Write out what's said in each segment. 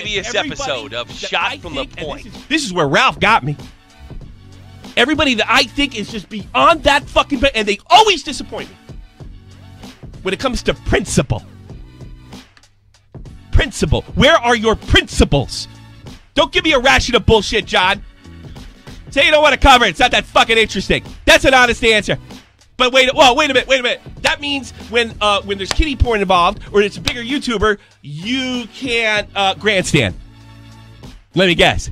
previous episode of Shot from the Point. This is where Ralph got me. Everybody that I think is just beyond that fucking... And they always disappoint me. When it comes to principle. Principle. Where are your principles? Don't give me a ration of bullshit, John. Say you don't want to cover it. It's not that fucking interesting. That's an honest answer. But wait a minute. That means when there's kiddie porn involved or it's a bigger YouTuber, you can't grandstand. Let me guess.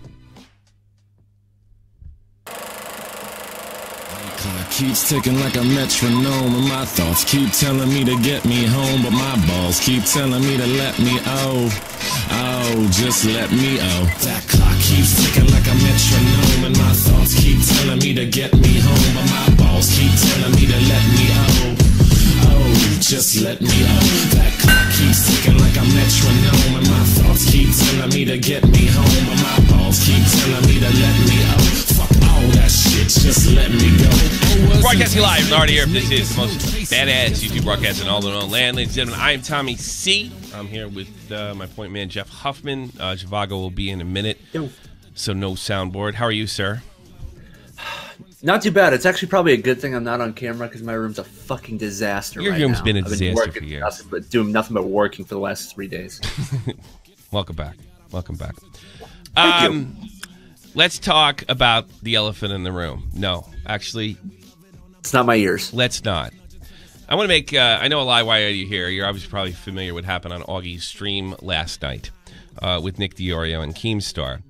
Clock keeps ticking like a metronome, and my thoughts keep telling me to get me home, but my balls keep telling me to let me just let me That clock keeps ticking like a metronome, and my thoughts keep telling me to get me home, but my balls keep telling me to let me just let me That clock keeps ticking like a metronome, and my thoughts keep telling me to get me home, but my balls keep telling me to let me Fuck all that shit, just let me go. Broadcasting live from the here. This is the most badass YouTube broadcast in all the known land. Ladies and gentlemen, I am Tommy C. I'm here with my point man, Jeff Huffman. Zhivago will be in a minute, so no soundboard. How are you, sir? Not too bad. It's actually probably a good thing I'm not on camera because my room's a fucking disaster right now. Your room's been a disaster for years. Doing nothing but working for the last 3 days. Welcome back. Welcome back. Thank you. Let's talk about the elephant in the room. No, actually... It's not my ears. Let's not. I want to make... I know a lie. Why are you here? You're obviously probably familiar with what happened on Augie's stream last night with Nick DeOrio and Keemstar.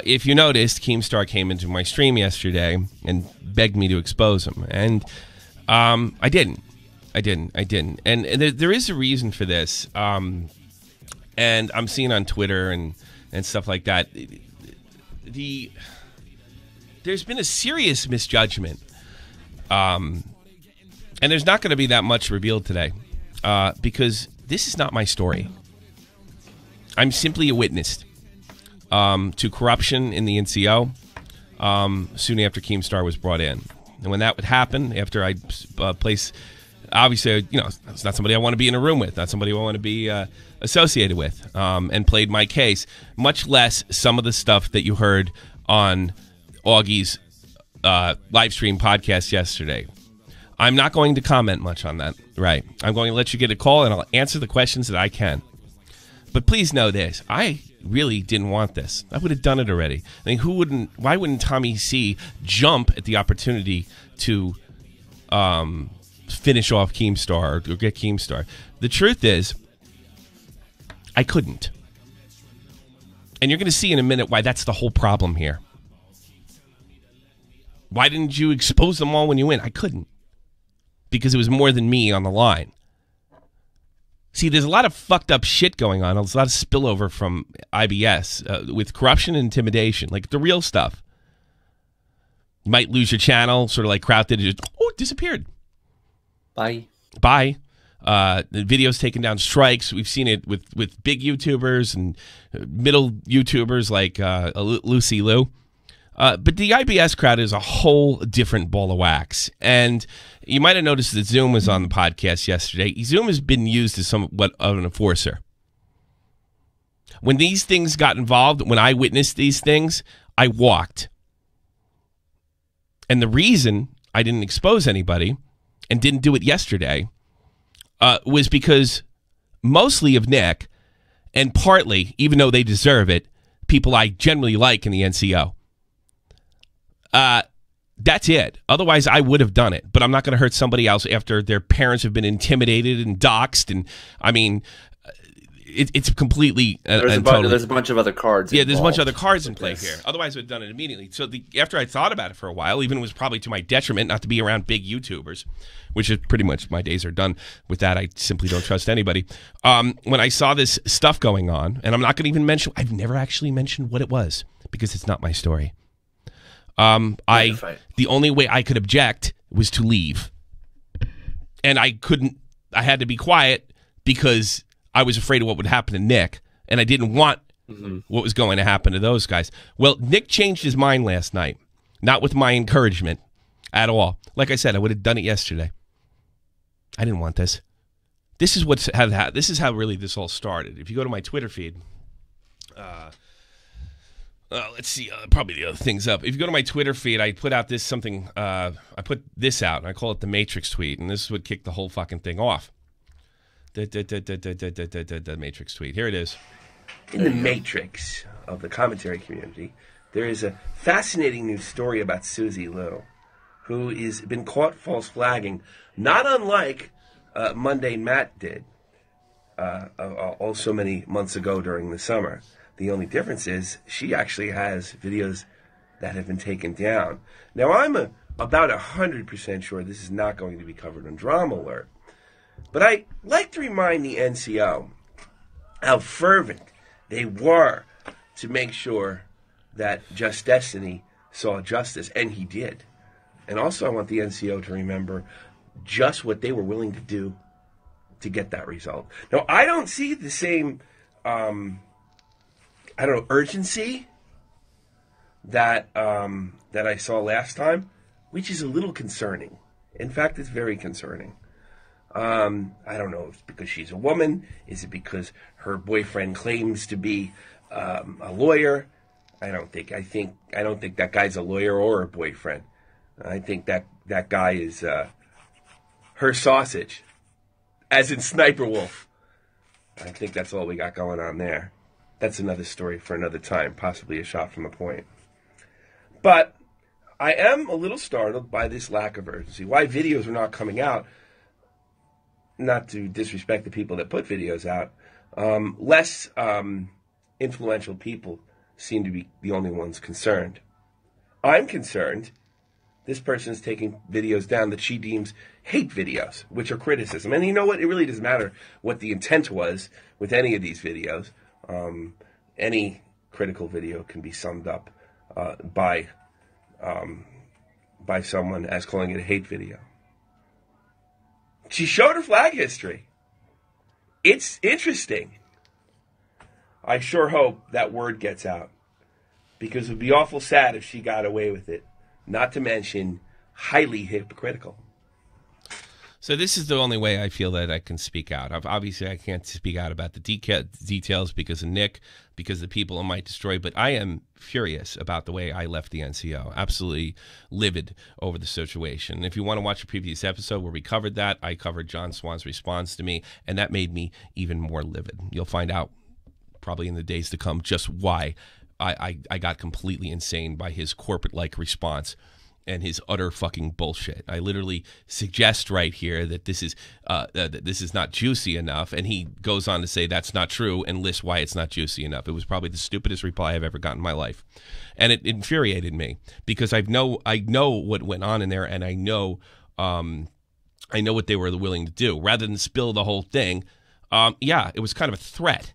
If you noticed, Keemstar came into my stream yesterday and begged me to expose him. And I didn't. And there is a reason for this. And I'm seeing on Twitter and stuff like that... There's been a serious misjudgment, and there's not going to be that much revealed today, because this is not my story. I'm simply a witness to corruption in the NCO soon after Keemstar was brought in, and when that would happen, after I place, obviously, you know, it's not somebody I want to be in a room with, not somebody I want to be associated with, and played my case, much less some of the stuff that you heard on Augie's live stream podcast yesterday. I'm not going to comment much on that, right? I'm going to let you get a call, and I'll answer the questions that I can. But please know this. I really didn't want this. I would have done it already. I mean, why wouldn't Tommy C jump at the opportunity to finish off Keemstar or get Keemstar? The truth is, I couldn't. And you're going to see in a minute why that's the whole problem here. Why didn't you expose them all when you win? I couldn't. Because it was more than me on the line. See, there's a lot of fucked up shit going on. There's a lot of spillover from IBS with corruption and intimidation. Like the real stuff. You might lose your channel, sort of like Kraut did. It just, disappeared. Bye. The videos taking down strikes. We've seen it with big YouTubers and middle YouTubers like Lucy Liu. But the IBS crowd is a whole different ball of wax. And you might have noticed that Zoom was on the podcast yesterday. Zoom has been used as somewhat of an enforcer. When these things got involved, when I witnessed these things, I walked. And the reason I didn't expose anybody and didn't do it yesterday was because mostly of Nick, and partly, even though they deserve it, people I generally like in the NCO. That's it. Otherwise, I would have done it. But I'm not going to hurt somebody else after their parents have been intimidated and doxxed. And, I mean, it's completely... There's a bunch of other cards involved. There's a bunch of other cards in play here. Otherwise, I would have done it immediately. So after I thought about it for a while, even it was probably to my detriment not to be around big YouTubers, which is pretty much my days are done with that. I simply don't trust anybody. When I saw this stuff going on, and I'm not going to even mention... I've never actually mentioned what it was because it's not my story. The only way I could object was to leave. And I had to be quiet because I was afraid of what would happen to Nick. And I didn't want what was going to happen to those guys. Well, Nick changed his mind last night. Not with my encouragement at all. Like I said, I would have done it yesterday. I didn't want this. This is how really this all started. If you go to my Twitter feed, Let's see. Probably the other things up. If you go to my Twitter feed, I put out this I put this out, and I call it the Matrix tweet, and this would kick the whole fucking thing off. The Matrix tweet. Here it is. In the Matrix of the commentary community, there is a fascinating new story about Susie Liu, who has been caught false flagging, not unlike Mundane Matt did also many months ago during the summer. The only difference is she actually has videos that have been taken down. Now, I'm about 100% sure this is not going to be covered on Drama Alert, but I like to remind the NCO how fervent they were to make sure that Just Destiny saw justice, and he did. And also I want the NCO to remember just what they were willing to do to get that result. Now, I don't see the same, urgency that that I saw last time, which is a little concerning. In fact, it's very concerning. I don't know if it's because she's a woman. Is it because her boyfriend claims to be a lawyer? I don't think that guy's a lawyer or a boyfriend. I think that guy is her sausage, as in Sniper Wolf. I think that's all we got going on there. That's another story for another time, possibly a shot from the point. But I am a little startled by this lack of urgency. Why videos are not coming out, not to disrespect the people that put videos out, less influential people seem to be the only ones concerned. I'm concerned this person is taking videos down that she deems hate videos, which are criticism. And you know what? It really doesn't matter what the intent was with any of these videos. Any critical video can be summed up by someone as calling it a hate video. She showed her flag history. It's interesting. I sure hope that word gets out, because it would be awful sad if she got away with it, not to mention highly hypocritical. So this is the only way I feel that I can speak out. Obviously, I can't speak out about the details because of Nick, because the people it might destroy, but I am furious about the way I left the NCO. Absolutely livid over the situation. If you want to watch a previous episode where we covered that, I covered John Swan's response to me, and that made me even more livid. You'll find out probably in the days to come just why I got completely insane by his corporate-like response and his utter fucking bullshit. I literally suggest right here that this is not juicy enough, and he goes on to say that's not true and lists why it's not juicy enough. It was probably the stupidest reply I've ever gotten in my life, and it infuriated me because I know what went on in there, and I know what they were willing to do. Rather than spill the whole thing, it was kind of a threat.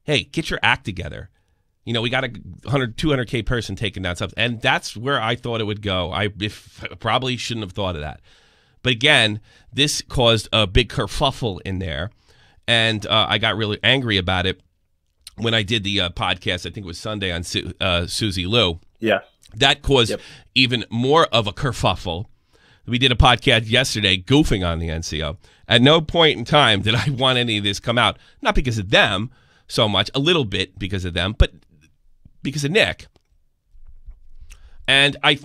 Hey, get your act together. You know, we got a 200K person taking down something, and that's where I thought it would go. I probably shouldn't have thought of that. But again, this caused a big kerfuffle in there, and I got really angry about it when I did the podcast. I think it was Sunday on Susie Liu. Yeah. That caused even more of a kerfuffle. We did a podcast yesterday goofing on the NCO. At no point in time did I want any of this come out, not because of them so much, a little bit because of them, but because of Nick. And I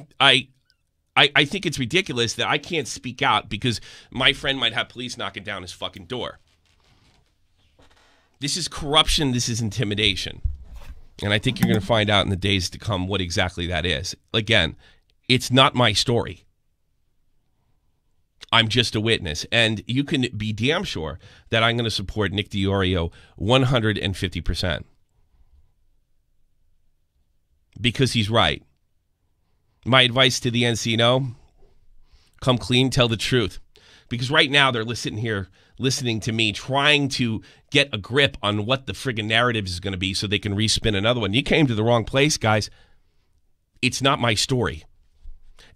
think it's ridiculous that I can't speak out because my friend might have police knocking down his fucking door. This is corruption. This is intimidation. And I think you're going to find out in the days to come what exactly that is. Again, it's not my story. I'm just a witness. And you can be damn sure that I'm going to support Nick DeOrio 150%. Because he's right. My advice to the NCO, come clean, tell the truth. Because right now they're sitting here listening to me, trying to get a grip on what the friggin' narrative is going to be so they can respin another one. You came to the wrong place, guys. It's not my story.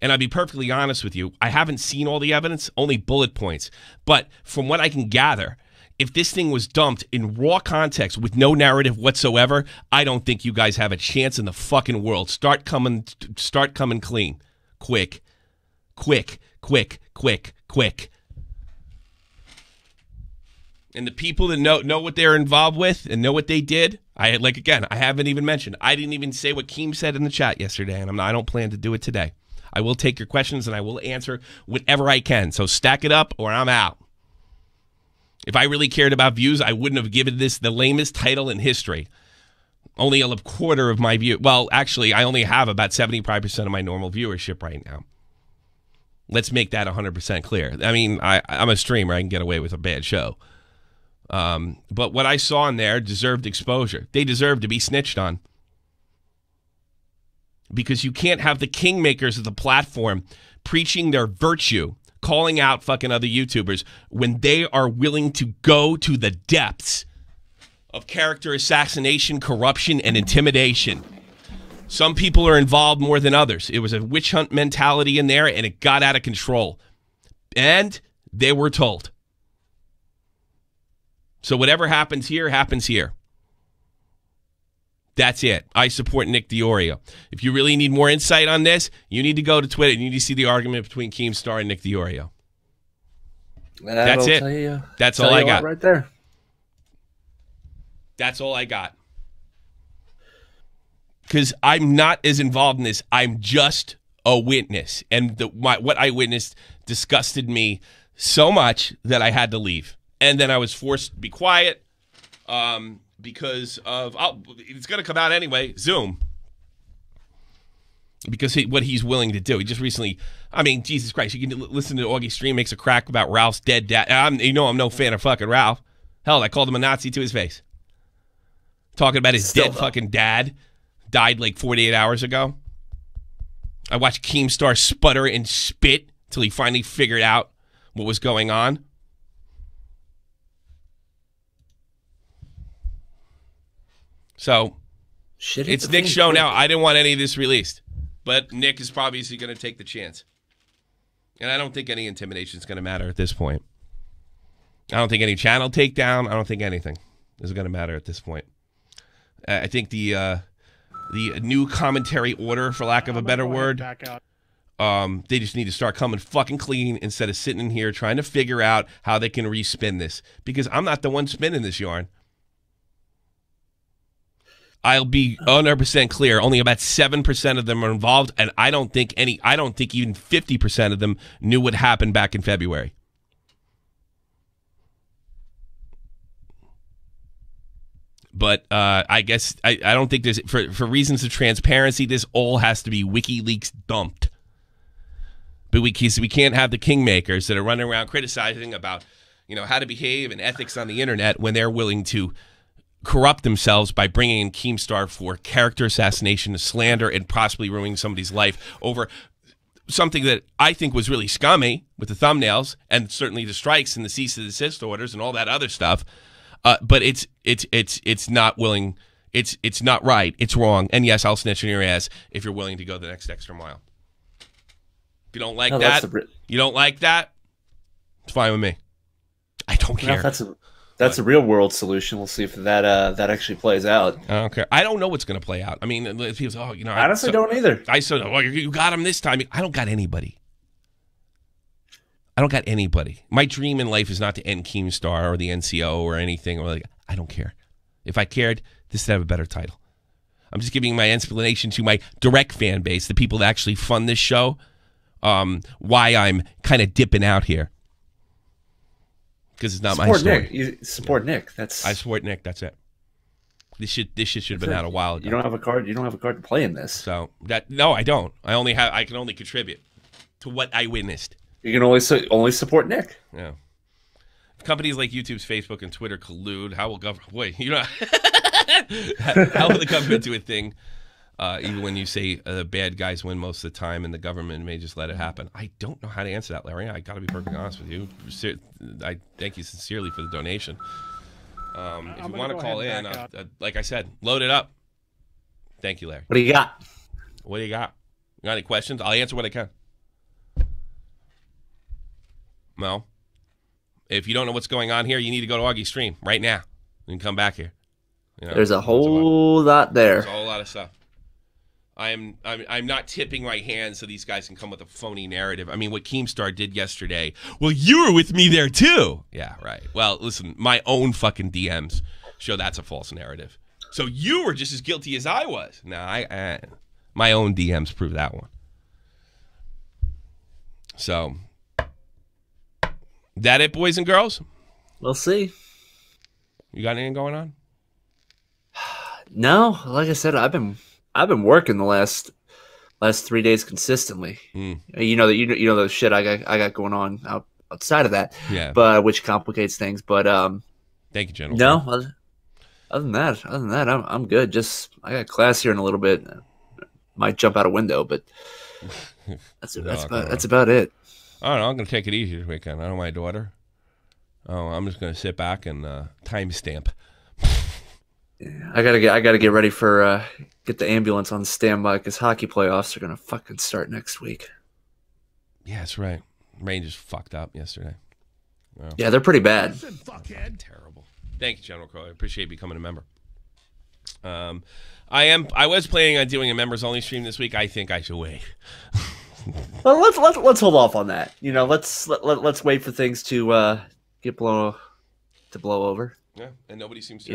And I'll be perfectly honest with you, I haven't seen all the evidence, only bullet points. But from what I can gather, if this thing was dumped in raw context with no narrative whatsoever, I don't think you guys have a chance in the fucking world. Start coming clean. Quick. And the people that know what they're involved with and know what they did, I haven't even mentioned. I didn't even say what Keem said in the chat yesterday, and I don't plan to do it today. I will take your questions, and I will answer whatever I can. So stack it up, or I'm out. If I really cared about views, I wouldn't have given this the lamest title in history. Only a quarter of my view. Well, actually, I only have about 75% of my normal viewership right now. Let's make that 100% clear. I mean, I'm a streamer. I can get away with a bad show. But what I saw in there deserved exposure. They deserve to be snitched on. Because you can't have the kingmakers of the platform preaching their virtue, calling out fucking other YouTubers when they are willing to go to the depths of character assassination, corruption, and intimidation. Some people are involved more than others. It was a witch hunt mentality in there, and it got out of control. And they were told. So whatever happens here, happens here. That's it. I support Nick DeOrio. If you really need more insight on this, you need to go to Twitter. You need to see the argument between Keemstar and Nick DeOrio. That's it. That's all I got. Right there. That's all I got. Because I'm not as involved in this. I'm just a witness. And what I witnessed disgusted me so much that I had to leave. And then I was forced to be quiet because of, it's going to come out anyway, Zoom. Because what he's willing to do. He just recently, I mean, Jesus Christ, you can listen to Augie's stream, makes a crack about Ralph's dead dad. I'm no fan of fucking Ralph. Hell, I called him a Nazi to his face. Talking about his dead fucking dad. Died like 48 hours ago. I watched Keemstar sputter and spit till he finally figured out what was going on. So, it's Nick's show now. I didn't want any of this released. But Nick is probably going to take the chance. And I don't think any intimidation is going to matter at this point. I don't think any channel takedown. I don't think anything is going to matter at this point. I think the new commentary order, for lack of a better word, they just need to start coming fucking clean instead of sitting in here trying to figure out how they can respin this. Because I'm not the one spinning this yarn. I'll be 100% clear. Only about 7% of them are involved, and I don't think even 50% of them knew what happened back in February. But I guess I don't think there's, for reasons of transparency, this all has to be WikiLeaks dumped. But we can't have the kingmakers that are running around criticizing about, how to behave and ethics on the internet when they're willing to corrupt themselves by bringing in Keemstar for character assassination, slander, and possibly ruining somebody's life over something that I think was really scummy with the thumbnails and certainly the strikes and the cease and desist orders and all that other stuff. But it's not willing. It's not right. It's wrong. And yes, I'll snitch on your ass if you're willing to go the next extra mile. If you don't like it's fine with me. I don't care. That's a real world solution. We'll see if that actually plays out. I don't care. I don't know what's going to play out. I mean, people say, I honestly don't either. I said, you got him this time. I don't got anybody. I don't got anybody. My dream in life is not to end Keemstar or the NCO or anything. I don't care. If I cared, this would have a better title. I'm just giving my explanation to my direct fan base, the people that actually fund this show, why I'm kind of dipping out here. Because it's not my story. Nick. You support Nick. I support Nick. That's it. This shit should have been out a while ago. You don't have a card. You don't have a card to play in this. So no, I don't. I can only contribute to what I witnessed. You can only support Nick. Yeah. If companies like YouTube's Facebook and Twitter collude, how will government? Wait, how will the government do a thing? Even when you say the bad guys win most of the time, and the government may just let it happen. I don't know how to answer that, Larry. I got to be perfectly honest with you. I thank you sincerely for the donation. If you want to call in, like I said, load it up. Thank you, Larry. What do you got? You got any questions? I'll answer what I can. No. If you don't know what's going on here, you need to go to Augie's stream right now. You can come back here. There's a whole lot there. There's a whole lot of stuff. I'm not tipping my hand so these guys can come with a phony narrative. I mean, what Keemstar did yesterday. Well, you were with me there too. Yeah, right. Well, listen, my own fucking DMs show that's a false narrative. So you were just as guilty as I was. No, my own DMs prove that one. So, that it, boys and girls? We'll see. You got anything going on? No, like I said, I've been working the last 3 days consistently. You know the shit I got going on outside of that. Yeah. But which complicates things. But thank you, General. No, other than that, I'm good. Just I got class here in a little bit. Might jump out a window, but that's about it. I don't know. I'm gonna take it easy this weekend. I know my daughter. Oh, I'm just gonna sit back and timestamp. Yeah, I gotta get ready for get the ambulance on standby because hockey playoffs are gonna fucking start next week. Yeah, that's right. Rangers fucked up yesterday. Wow. Yeah, they're pretty bad. Terrible. Thank you, General Crow. I appreciate you becoming a member. I was planning on doing a members only stream this week. I think I should wait. Well, let's hold off on that. You know, let's wait for things to blow over. Yeah, and nobody seems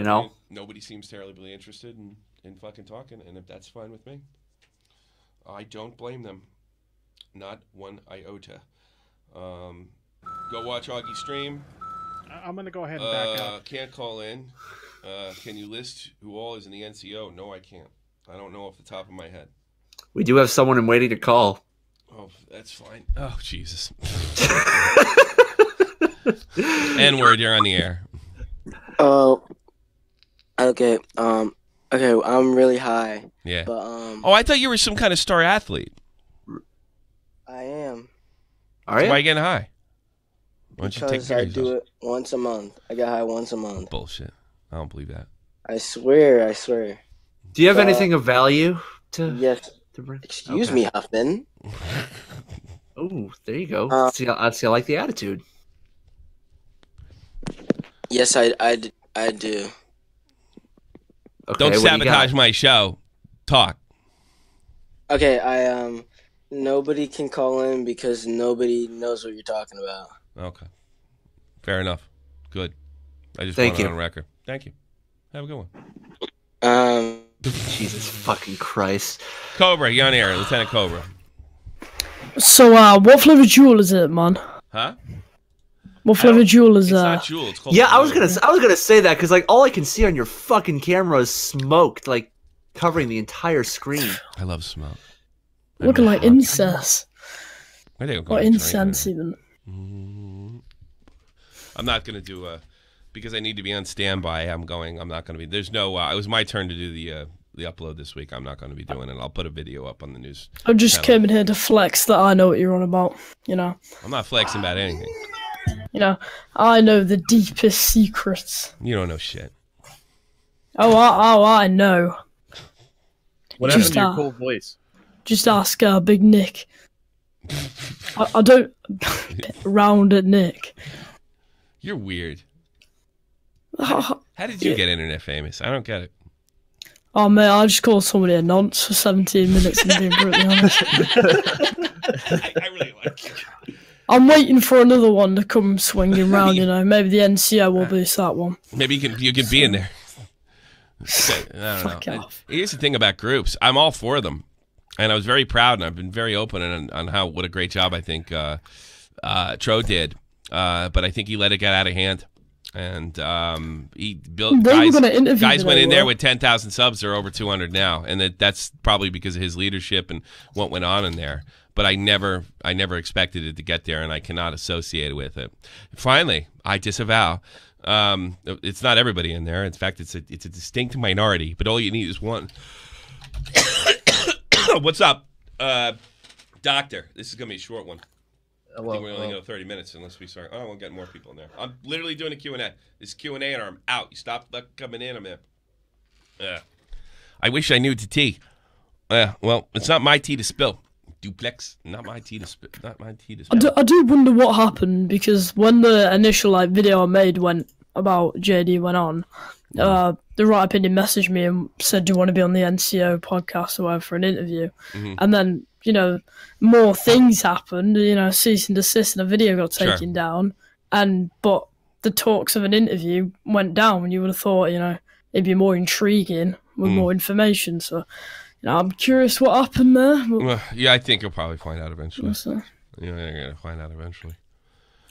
terribly interested in fucking talking, and if that's fine with me, I don't blame them. Not one iota. Go watch Augie's stream. I'm gonna go ahead and back up. Can't call in. Can you list who all is in the NCO? No, I can't. I don't know off the top of my head. We do have someone in waiting to call. Oh, that's fine. Oh, Jesus. N-word, you're on the air. Oh, okay. Okay, I'm really high. Yeah. But oh, I thought you were some kind of star athlete. I am. Are you? Why are you getting high? Why don't you take Because care I of yourself? do it once a month. I get high once a month. Bullshit. I don't believe that. I swear. Do you have anything of value to? Yes. To bring? Excuse me, Huffman. Oh, there you go. See, I like the attitude. Yes, I do. Okay, Don't what do you sabotage got? my show. Talk. Okay, nobody can call in because nobody knows what you're talking about. Okay. Fair enough. Good. I just Thank want it you. on record. Thank you. Have a good one. Jesus fucking Christ. Cobra, you're on air. Lieutenant Cobra. So, what flavor Jewel is it, man? Huh? What flavor Jewel is It's not Jewel. It's called Yeah, I was DeOrio. gonna say that because like all I can see on your fucking camera is smoke, like covering the entire screen. I love smoke. Looking like incest. I think I'm going Or to drink incense, it. even. I'm not going to do because I need to be on standby. I'm not going to be. There's no. It was my turn to do the upload this week. I'm not going to be doing it. I'll put a video up on the news. I just channel. came in here to flex that I know what you're on about. You know. I'm not flexing about anything. You know, I know the deepest secrets. You don't know shit. I know. What Just happened to your cool voice? Just ask Big Nick. I don't round at Nick. You're weird. Oh, How did you get internet famous? I don't get it. oh man, I just called somebody a nonce for 17 minutes and being brutally honest. I really like you. I'm waiting for another one to come swinging round, you know. Maybe the NCO will boost that one. Maybe you can be in there. I don't Fuck know. off. Here's the thing about groups. I'm all for them, and I was very proud, and I've been very open on what a great job I think Tro did. But I think he let it get out of hand, and he built They were gonna interview guys went today, in there well. with 10,000 subs. They're over 200 now, and that's probably because of his leadership and what went on in there. But I never expected it to get there, and I cannot associate with it. Finally, I disavow. It's not everybody in there. In fact, it's a distinct minority. But all you need is one. What's up, Doctor? This is gonna be a short one. I think we only go 30 minutes unless we start. Oh, we'll get more people in there. I'm literally doing a Q&A. This is Q&A, and I'm out. You stop coming in. I'm in. I wish I knew to tea. Well, it's not my tea to spill. Duplex, not my tea to spill. Not my tea to spill. I do wonder what happened because when the initial video I made went about JD went on, the Right Opinion messaged me and said, "Do you want to be on the NCO podcast or whatever for an interview?" And then, you know, more things happened. You know, cease and desist, and a video got taken down. But the talks of an interview went down. When you would have thought, you know, it'd be more intriguing with more information. So, you know, I'm curious what happened there. Well, yeah, I think you'll probably find out eventually. So, You're gonna find out eventually.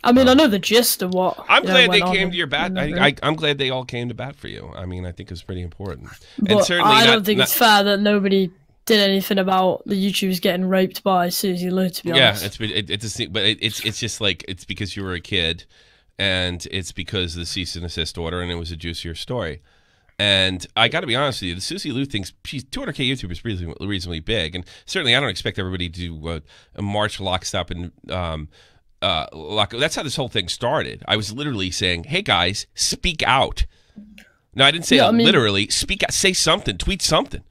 I mean, I know the gist of what. I'm glad they went came on to your bat. I'm glad they all came to bat for you. I mean, I think it's pretty important. But And certainly I don't think it's fair that nobody did anything about the YouTubers getting raped by Susie Lou. To be honest, it's just like it's because you were a kid, and it's because of the cease and desist order, and it was a juicier story. And I got to be honest with you, the Susie Lou thinks she's 200K YouTube is reasonably big, and certainly I don't expect everybody to march lockstep and that's how this whole thing started. I was literally saying, "Hey guys, speak out." No, I didn't say literally. Speak out, say something, tweet something.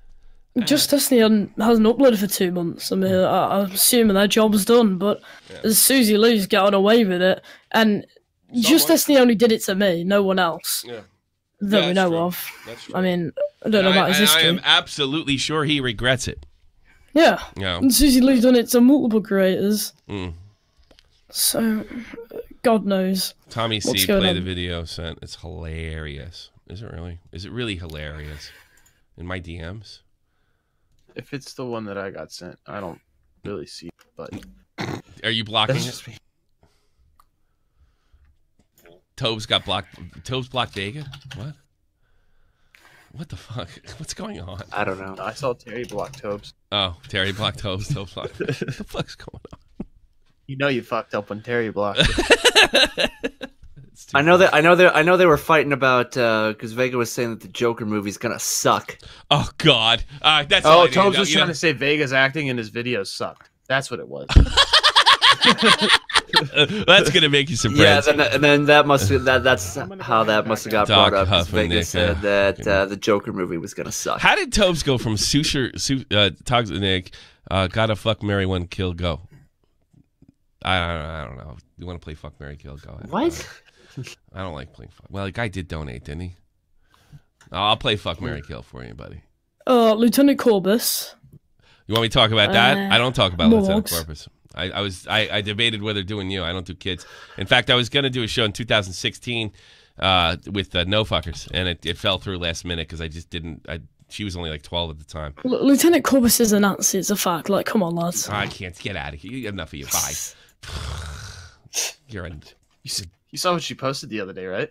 Just Destiny hasn't uploaded for 2 months. I mean, I'm assuming their job's done, but Susie Lou's gotten away with it, and Just Destiny only did it to me, no one else. Yeah. That we know of. I mean, I don't know about his history. I am absolutely sure he regrets it. Yeah. Yeah. And Susie Lou's done it to multiple creators. So, God knows. Tommy C played the video sent. It's hilarious. Is it really? Is it really hilarious? In my DMs? If it's the one that I got sent, I don't really see it, but... Are you blocking it? Tobes got blocked. Tobes blocked Vega? What? What the fuck? What's going on? I don't know. I saw Terry block Tobes. Oh, Terry blocked Tobes. Tobes blocked. What the fuck's going on? You know you fucked up when Terry blocked. I know they were fighting about because Vega was saying that the Joker movie's gonna suck. Oh God! That's Tobes was trying to say Vega's acting and his videos sucked. That's what it was. That's gonna make you some friends. Yeah, and then that's how that must have got brought up. Huffman, Vega said that the Joker movie was gonna suck. How did Tobes go from Nick, gotta fuck, marry, one, kill, go? I don't know. You want to play fuck, marry, kill, go? What? I don't like playing fuck. Well, the guy did donate, didn't he? I'll play fuck, marry, kill for you, buddy. Lieutenant Corbus. You want me to talk about that? I don't talk about Lieutenant Corbus. I debated whether doing you. I don't do kids. In fact, I was going to do a show in 2016 with No Fuckers, and it fell through last minute because I just didn't. She was only like 12 at the time. Lieutenant Corbus is a Nazi. It's a fact. Like, come on, lads. I can't get out of here. Enough of you. Bye. You're in. You saw what she posted the other day, right?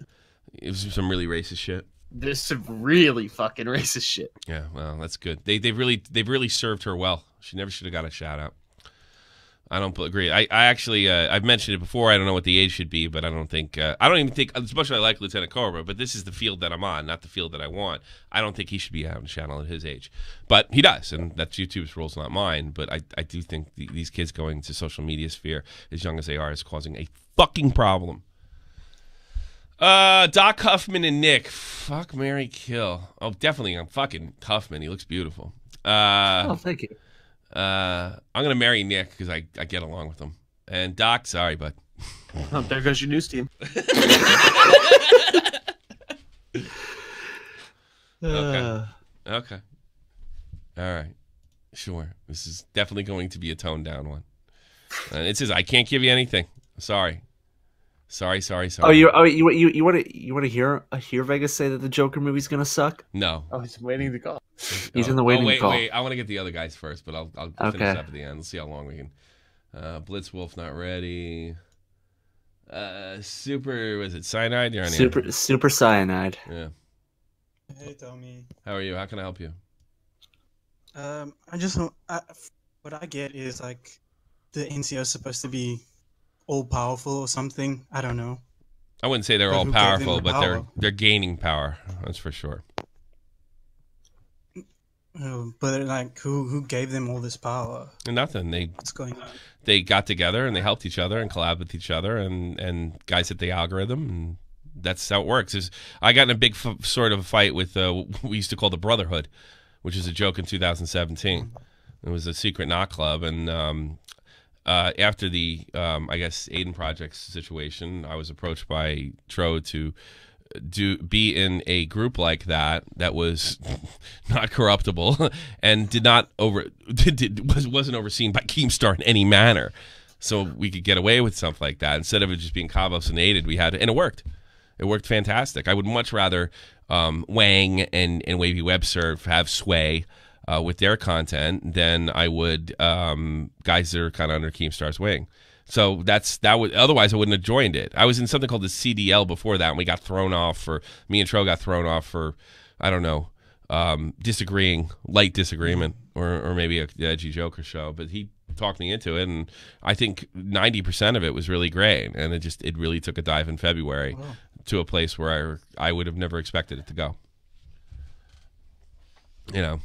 It was some really racist shit. This is some really fucking racist shit. Yeah, well, that's good. They've really served her well. She never should have got a shout out. I don't agree. I actually I've mentioned it before. I don't know what the age should be, but I don't even think as much as I like Lieutenant Cobra, but this is the field that I'm on, not the field that I want. I don't think he should be out on the channel at his age, but he does, and that's YouTube's rules, not mine. But I do think these kids going to social media sphere as young as they are is causing a fucking problem. Doc Huffman and Nick, fuck, marry, kill. Oh, definitely, I'm fucking Huffman. He looks beautiful. Oh, thank you. I'm gonna marry Nick because I get along with him. And Doc, sorry, bud. Oh, there goes your news team. Okay. All right. Sure. This is definitely going to be a toned down one. It says I can't give you anything. Sorry. Oh, you want to hear Vegas say that the Joker movie's gonna suck? No. Oh, he's waiting to call. He's in the waiting call. Wait. I want to get the other guys first, but I'll finish up at the end. Let's see how long we can. Blitzwolf not ready. Super was it cyanide? You're on super cyanide. Yeah. Hey Tommy. How are you? How can I help you? I just what I get is like the NCO is supposed to be all powerful or something. I don't know. I wouldn't say they're all powerful, but they're gaining power. That's for sure. But like, who gave them all this power? Nothing. What's going on? They got together and they helped each other and collabed with each other and guys hit the algorithm, and that's how it works. I got in a big sort of fight with what we used to call the Brotherhood, which is a joke in 2017. It was a secret knot club, and after the I guess Aiden Project's situation, I was approached by Tro to be in a group like that was not corruptible and wasn't overseen by Keemstar in any manner, so we could get away with something like that instead of it just being Kavos and aided. We had, and it worked. It worked fantastic. I would much rather Wang and Wavy Web Serve have sway with their content than I would guys that are kind of under Keemstar's wing. So otherwise I wouldn't have joined it. I was in something called the CDL before that, and we got thrown off for, me and Tro got thrown off for, I don't know, light disagreement, or maybe a edgy joke or so, but he talked me into it, and I think 90% of it was really great, and it really took a dive in February to a place where I would have never expected it to go. You know.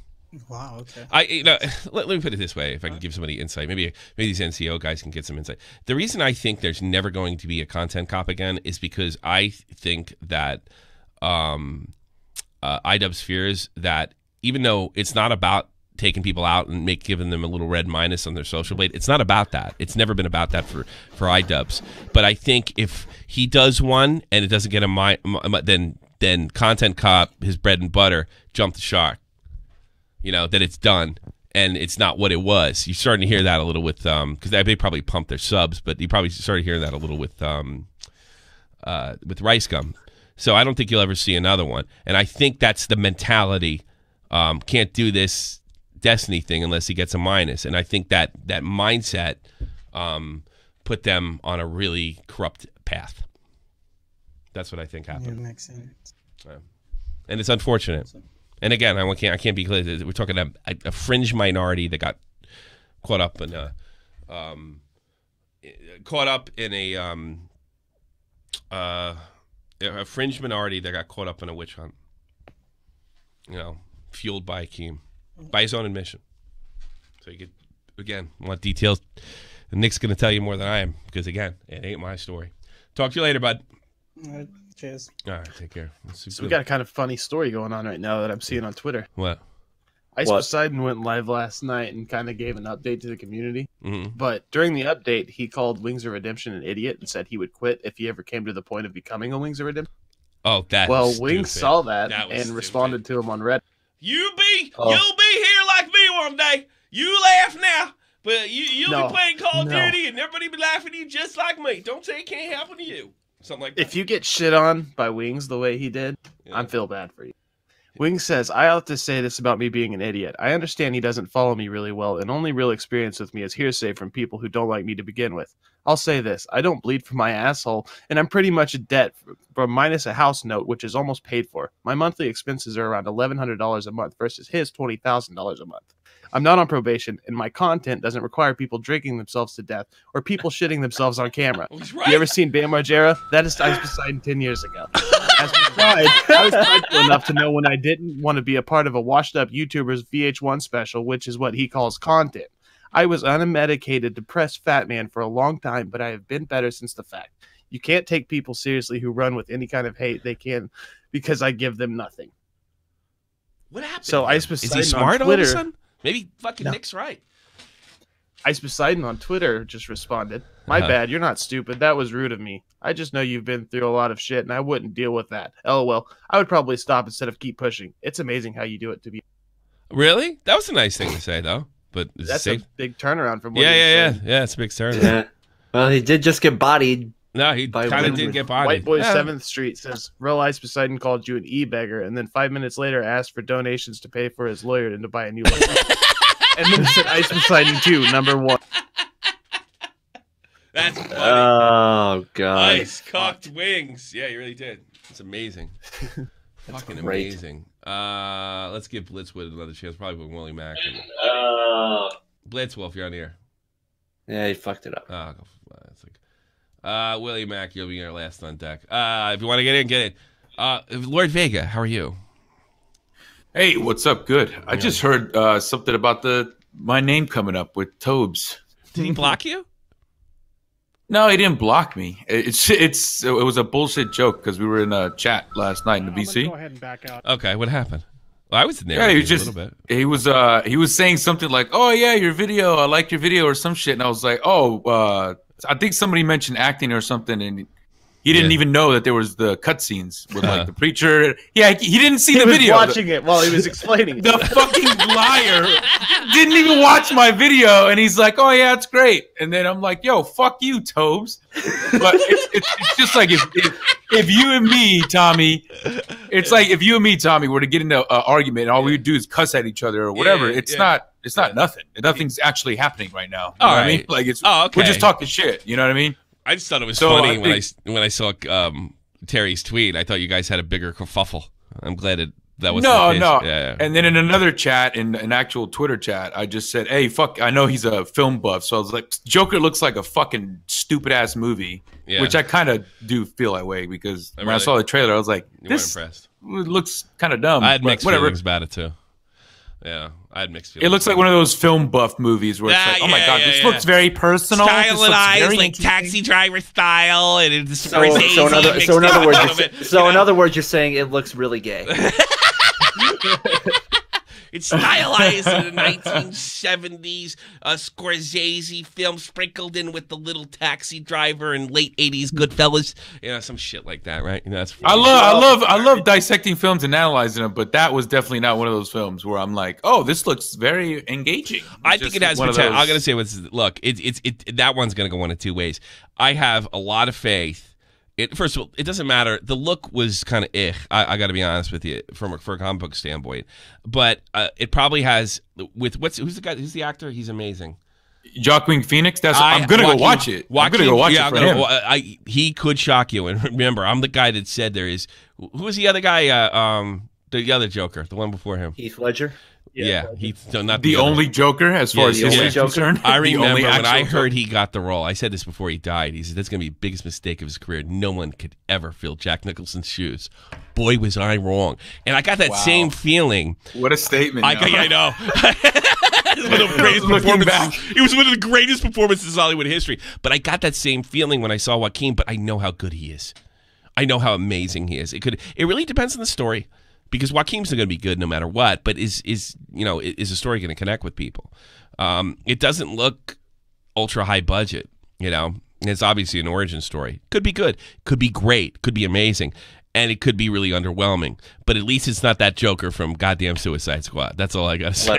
Wow. Okay. Let me put it this way: if I can give somebody insight, maybe these NCO guys can get some insight. The reason I think there's never going to be a content cop again is because I think that IDubbbz fears that even though it's not about taking people out and giving them a little red minus on their social blade, it's not about that. It's never been about that for IDubbbz. But I think if he does one and it doesn't get then content cop, his bread and butter, jump the shark. You know, that it's done and it's not what it was. You're starting to hear that a little with because they probably pumped their subs, but you probably started hearing that a little with Rice Gum. So I don't think you'll ever see another one. And I think that's the mentality. Can't do this Destiny thing unless he gets a minus. And I think that mindset put them on a really corrupt path. That's what I think happened. Yeah, makes sense. And it's unfortunate. And again, I can't be clear. We're talking a fringe minority that got caught up in a fringe minority that got caught up in a witch hunt. You know, fueled by Keem, by his own admission. So you could, again, want details. Nick's going to tell you more than I am because, again, it ain't my story. Talk to you later, bud. All right, cheers. All right, take care. So we got a kind of funny story going on right now that I'm seeing on Twitter. What? Ice Poseidon went live last night and kind of gave an update to the community. Mm-hmm. But during the update, he called Wings of Redemption an idiot and said he would quit if he ever came to the point of becoming a Wings of Redemption. Oh, Wings saw that and responded to him on Reddit. You'll be here like me one day. You laugh now, but you'll be playing Call of Duty and everybody be laughing at you just like me. Don't say it can't happen to you. Something like that. If you get shit on by Wings the way he did, I feel bad for you. Wings says, I ought to say this about me being an idiot. I understand he doesn't follow me really well, and only real experience with me is hearsay from people who don't like me to begin with. I'll say this, I don't bleed from my asshole, and I'm pretty much in debt for minus a house note, which is almost paid for. My monthly expenses are around $1,100 a month versus his $20,000 a month. I'm not on probation, and my content doesn't require people drinking themselves to death or people shitting themselves on camera. Right. You ever seen Bam Margera? That is Ice Poseidon 10 years ago. As a bride, I was prideful enough to know when I didn't want to be a part of a washed-up YouTuber's VH1 special, which is what he calls content. I was unmedicated, depressed fat man for a long time, but I have been better since the fact. You can't take people seriously who run with any kind of hate they can because I give them nothing. What happened? So Ice Poseidon is he smart on Twitter, all of a sudden? Maybe fucking Nick's right. Ice Poseidon on Twitter just responded, my bad, you're not stupid. That was rude of me. I just know you've been through a lot of shit, and I wouldn't deal with that. LOL. I would probably stop instead of keep pushing. It's amazing how you do it to be. Really? That was a nice thing to say, though. But that's a big turnaround from what Yeah, it's a big turnaround. Yeah. Well, he did just get bodied. No, he kind of did get bodied. White Boy 7th Street says, Real Ice Poseidon called you an e-beggar, and then 5 minutes later asked for donations to pay for his lawyer and to buy a new license. And then said Ice Poseidon 2, #1. That's funny. Oh, God. Ice cocked wings. Yeah, you really did. It's amazing. Fucking great. amazing. Let's give Blitzwood another chance. Probably with Willie Mack. Blitzwood, if you're on the air. Yeah, he fucked it up. It's like, Willie Mack, you'll be our last on deck. If you want to get in, get in. Lord Vega, how are you? Hey, what's up? Good. I just heard something about my name coming up with Tobes. Did he block you? No, he didn't block me. It was a bullshit joke because we were in a chat last night in the VC. Go ahead and back out. Okay, what happened? Well, I was in there. Yeah, he was saying something like, "Oh yeah, your video. I liked your video," or some shit, and I was like, "Oh, I think somebody mentioned acting or something," and He didn't even know that there was the cutscenes with like the preacher. Yeah, he didn't see the video. Watching it while he was explaining it. The fucking liar didn't even watch my video, and he's like, "Oh yeah, it's great." And then I'm like, "Yo, fuck you, Tobes." But it's just like if you and me, Tommy, it's like if you and me, Tommy, were to get into an argument, and all we would do is cuss at each other or whatever. It's not nothing. Nothing's actually happening right now. You know what I mean? Like we're just talking shit. You know what I mean? I just thought it was funny when I saw Terry's tweet. I thought you guys had a bigger kerfuffle. I'm glad that was the case. No. Yeah. And then in another chat, in an actual Twitter chat, I just said, "Hey, fuck! I know he's a film buff, so I was like, Joker looks like a fucking stupid ass movie," which I kind of do feel that way because when I saw the trailer, I was like, "This looks kind of dumb." I had mixed feelings about it too. Yeah, I had mixed feelings. It looks like one of those film buff movies where it's like, "Oh my god, this looks very personal, stylized, like Taxi Driver style," and it's so in other words, you're saying it looks really gay. It's stylized in the 1970s Scorsese film, sprinkled in with the little Taxi Driver and late 80s Goodfellas, some shit like that, right? That's I love dissecting films and analyzing them, but that was definitely not one of those films where I'm like, oh, this looks very engaging. I think it has potential. I'm gonna say look, that one's gonna go one of two ways. I have a lot of faith. First of all, it doesn't matter. The look was kind of I got to be honest with you for a comic book standpoint, but it probably has who's the actor? He's amazing. Joaquin Phoenix. I'm gonna go watch it. I'm gonna go watch it for him. He could shock you. And remember, I'm the guy that said there is. Who was the other guy? The other Joker, the one before him. Heath Ledger. Yeah, he's not the only Joker as far as history concerned. I remember when I heard he got the role. I said this before he died. He said that's going to be the biggest mistake of his career. No one could ever fill Jack Nicholson's shoes. Boy, was I wrong. And I got that same feeling. What a statement! I know. It was one of the greatest performances. It was one of the greatest performances in Hollywood history. But I got that same feeling when I saw Joaquin. But I know how good he is. I know how amazing he is. It really depends on the story. Because Joaquin's going to be good no matter what, but is the story going to connect with people? It doesn't look ultra high budget, It's obviously an origin story. Could be good, could be great, could be amazing, and it could be really underwhelming. But at least it's not that Joker from goddamn Suicide Squad. That's all I got to say.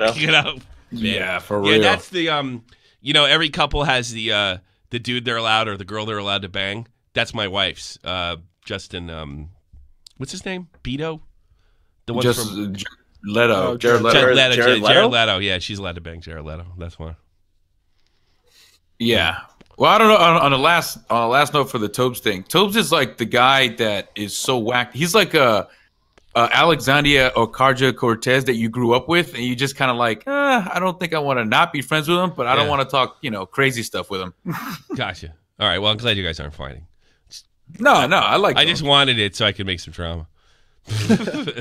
Yeah, for real. Yeah, that's the every couple has the dude they're allowed or the girl they're allowed to bang. That's my wife's. Justin, what's his name? Beto. The one from Leto. Jared Leto. Yeah, she's allowed to bang Jared Leto. That's why. Yeah. Well, I don't know. On the last note for the Tobes thing, Tobes is like the guy that is so whacked. He's like a Alexandria Ocasio-Cortez that you grew up with, and you just kind of like, I don't think I want to not be friends with him, but I don't want to talk, crazy stuff with him. Gotcha. All right. Well, I'm glad you guys aren't fighting. No, I just wanted it so I could make some drama.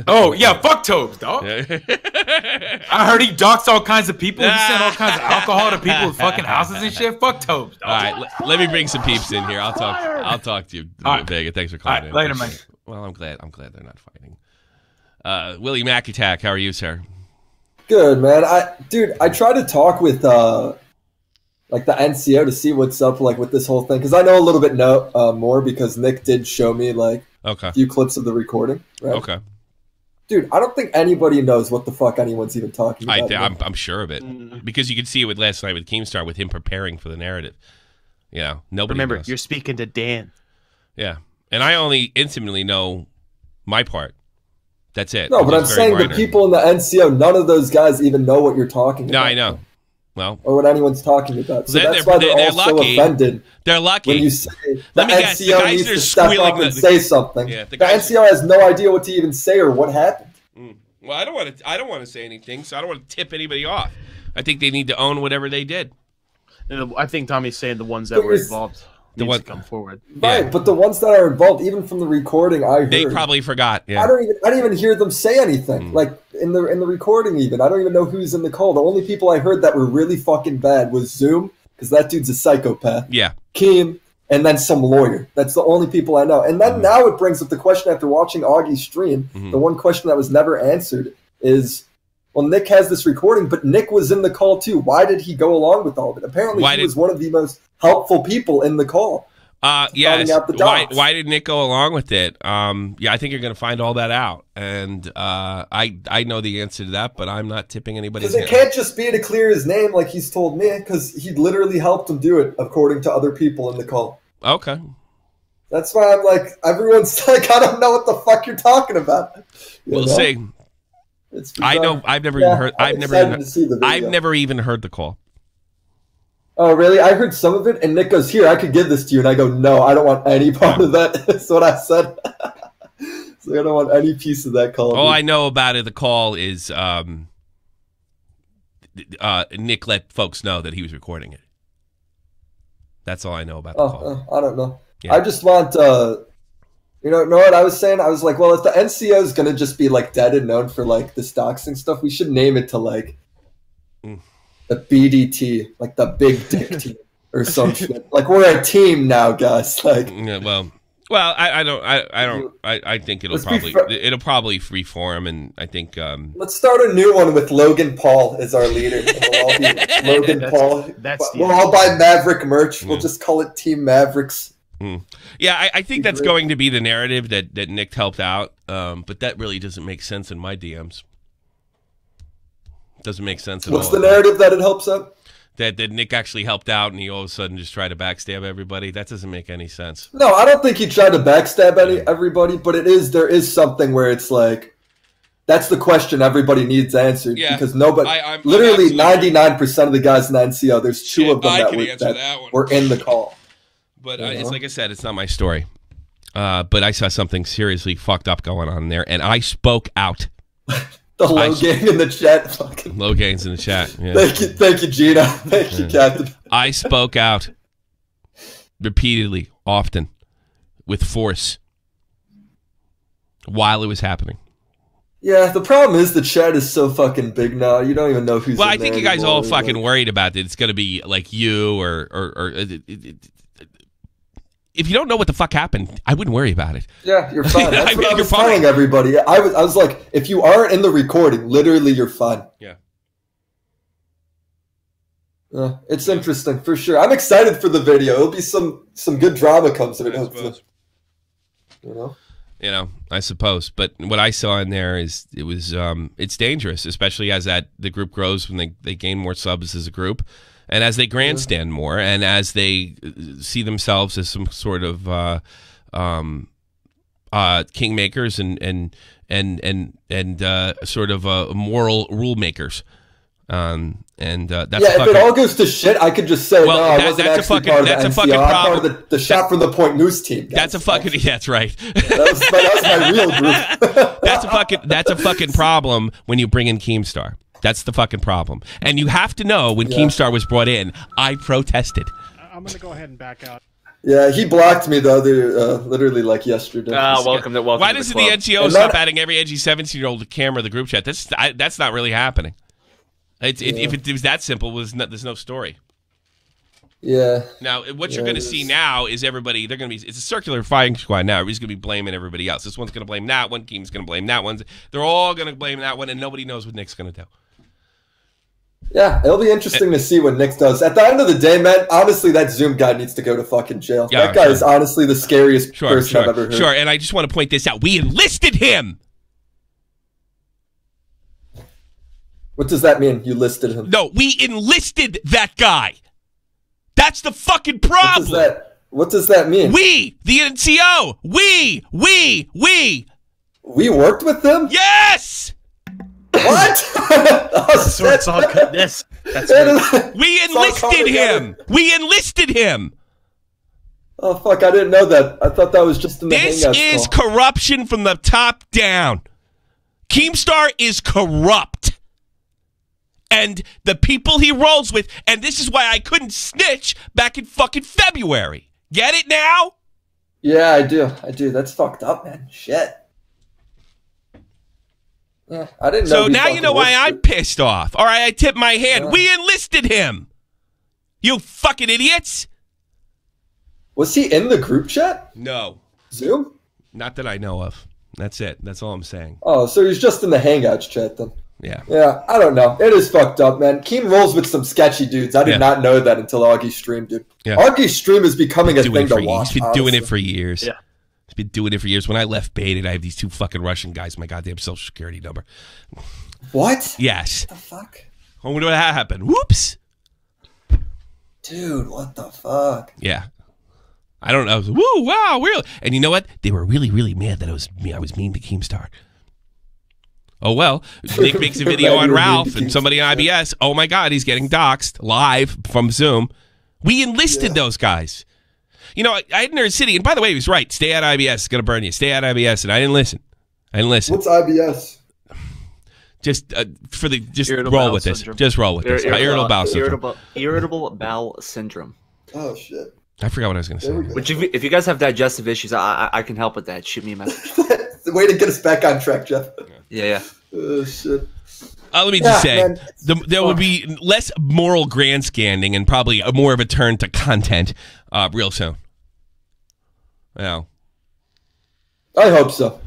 Oh yeah, fuck Tobes, dog. I heard he doxed all kinds of people. He sent all kinds of alcohol to people with fucking houses and shit. Fuck Tobes, dog. All right, let me bring some peeps in here. I'll talk to you, Vega. Thanks for calling in. Later, man. Well, I'm glad they're not fighting. Willie McAttack, how are you, sir? Good, man. I tried to talk with like the NCO to see what's up like with this whole thing because I know a little bit more because Nick did show me like a few clips of the recording. Right? Okay. Dude, I don't think anybody knows what the fuck anyone's even talking about. I'm sure of it because you could see it with last night with Keemstar with him preparing for the narrative. Nobody. Remember, knows. You're speaking to Dan. Yeah, and I only intimately know my part. That's it. No, but I'm saying the people in the NCO, none of those guys even know what you're talking about. No, I know. Well, or what anyone's talking about. So that's why they're all so offended. They're lucky. When you say the NCO needs to step up and say something. Yeah, the NCO has no idea what to even say or what happened. Well, I don't want to say anything, so I don't want to tip anybody off. I think they need to own whatever they did. And I think Tommy's saying the ones that were involved need to come forward. Right, but the ones that are involved, even from the recording, I heard. They probably forgot. Yeah. I didn't even hear them say anything. Like in the recording, even I don't even know who's in the call. The only people I heard that were really fucking bad was Zoom, because that dude's a psychopath. Yeah. Keem, and then some lawyer. That's the only people I know. And then now it brings up the question after watching Augie's stream. The one question that was never answered is, well, Nick has this recording, but Nick was in the call too. Why did he go along with all of it? Apparently, he was one of the most helpful people in the call. Yes. Out the dots. Why did Nick go along with it? Yeah, I think you're going to find all that out, and I know the answer to that, but I'm not tipping anybody's Because it can't just be to clear his name like he's told me, because he literally helped him do it, according to other people in the call. Okay. That's why I'm like, everyone's like, I don't know what the fuck you're talking about. We'll see. I know. I've never even heard. I've never even heard the call. Oh, really? I heard some of it, and Nick goes, here, I could give this to you. And I go, no, I don't want any part of that. That's what I said. So I don't want any piece of that call. All I know about it, the call is Nick let folks know that he was recording it. That's all I know about the call. I don't know. Yeah. I just want, you know what I was saying? I was like, well, if the NCO is going to just be, like, dead and known for, like, the doxing stuff, we should name it to, like, the BDT, like the Big Dick Team or some shit. Like, we're a team now, guys. Like, yeah, well, I think it'll probably freeform, and I think let's start a new one with Logan Paul as our leader. And we'll all be Logan Paul. We'll all buy Maverick merch. We'll just call it Team Mavericks. Yeah, I think that's going to be the narrative that Nick helped out, but that really doesn't make sense in my DMs. Doesn't make sense at all. What's the narrative that it helps out? That Nick actually helped out and he all of a sudden just tried to backstab everybody. That doesn't make any sense. No, I don't think he tried to backstab everybody, but there is something where it's like, that's the question everybody needs answered. Yeah, because nobody, literally 99% of the guys in the NCO, there's two of them that were in the call. But it's like I said, it's not my story. But I saw something seriously fucked up going on there, and I spoke out. The low gang in the chat. Fucking. Low gangs in the chat. Yeah. Thank you, Gina. Thank you, Captain. I spoke out repeatedly, often, with force, while it was happening. Yeah, the problem is the chat is so fucking big now. You don't even know who's. Well, I think you guys are all fucking worried about it. It's going to be like you or if you don't know what the fuck happened, I wouldn't worry about it. Yeah, you're fine. That's what I was telling everybody. I was like, if you aren't in the recording, literally, you're fine. Yeah. It's interesting for sure. I'm excited for the video. It'll be some good drama comes of it. Hopefully. You know, I suppose. But what I saw in there is it's dangerous, especially as the group grows when they gain more subs as a group. And as they grandstand more, and as they see themselves as some sort of kingmakers and sort of moral rule makers, that's if it all goes to shit, I could just say, well, no, I wasn't actually part of the NCO. I'm part of the Shot from the Point News team. Guys. That's right. That was my real group. That's a fucking problem when you bring in Keemstar. That's the fucking problem. And you have to know, when Keemstar was brought in, I protested. I'm going to go ahead and back out. Yeah, he blocked me the other, literally like yesterday. Welcome Why doesn't the NCO stop adding every edgy 17-year-old to camera the group chat? That's not really happening. If it was that simple, there's no story. Yeah. Now, what you're going to see now is everybody, it's a circular firing squad now. Everybody's going to be blaming everybody else. This one's going to blame that one. Keem's going to blame that one. They're all going to blame that one, and nobody knows what Nick's going to do. Yeah, it'll be interesting to see what Nick does. At the end of the day, man, honestly, that Zoom guy needs to go to fucking jail. Yeah, that guy is honestly the scariest person I've ever heard. Sure, and I just want to point this out. We enlisted him! What does that mean, you listed him? No, we enlisted that guy! That's the fucking problem! What does that mean? We, the NCO! We! We worked with them? Yes! What? It's all good. That's we enlisted him. We enlisted him. Oh fuck! I didn't know that. I thought that was just in the This is corruption from the top down. Keemstar is corrupt, and the people he rolls with. And this is why I couldn't snitch back in fucking February. Get it now? Yeah, I do. That's fucked up, man. Shit. Yeah, I didn't know. So now you know why I'm pissed off. All right, I tip my hand. Yeah. We enlisted him. You fucking idiots. Was he in the group chat? No. Zoom? Not that I know of. That's it. That's all I'm saying. Oh, so he's just in the Hangouts chat then. Yeah. Yeah, I don't know. It is fucked up, man. Keem rolls with some sketchy dudes. I did not know that until Augie's stream, dude. Yeah. Augie's stream is becoming a thing to watch. He's been doing it for years. Yeah. He's been doing it for years. When I left Baited, I have these 2 fucking Russian guys, my goddamn social security number. What? Yes. What the fuck? I wonder what happened. Whoops. Dude, what the fuck? Yeah. I don't know. Woo, wow, really. And you know what? They were really, really mad that I was mean to Keemstar. Oh, well, Nick makes a video on Ralph and somebody on IBS. Oh, my God, he's getting doxxed live from Zoom. We enlisted those guys. You know, I had Nerd City, and by the way, he was right. Stay at IBS. It's going to burn you. Stay at IBS. And I didn't listen. What's IBS? Just roll with this. Just roll with this. Irritable bowel syndrome. Irritable bowel syndrome. Oh, shit. I forgot what I was going to say. Which, if you guys have digestive issues, I can help with that. Shoot me a message. The way to get us back on track, Jeff. Yeah. Oh, shit. Let me just say, there would be less moral grandstanding and probably more of a turn to content real soon. Yeah. I hope so.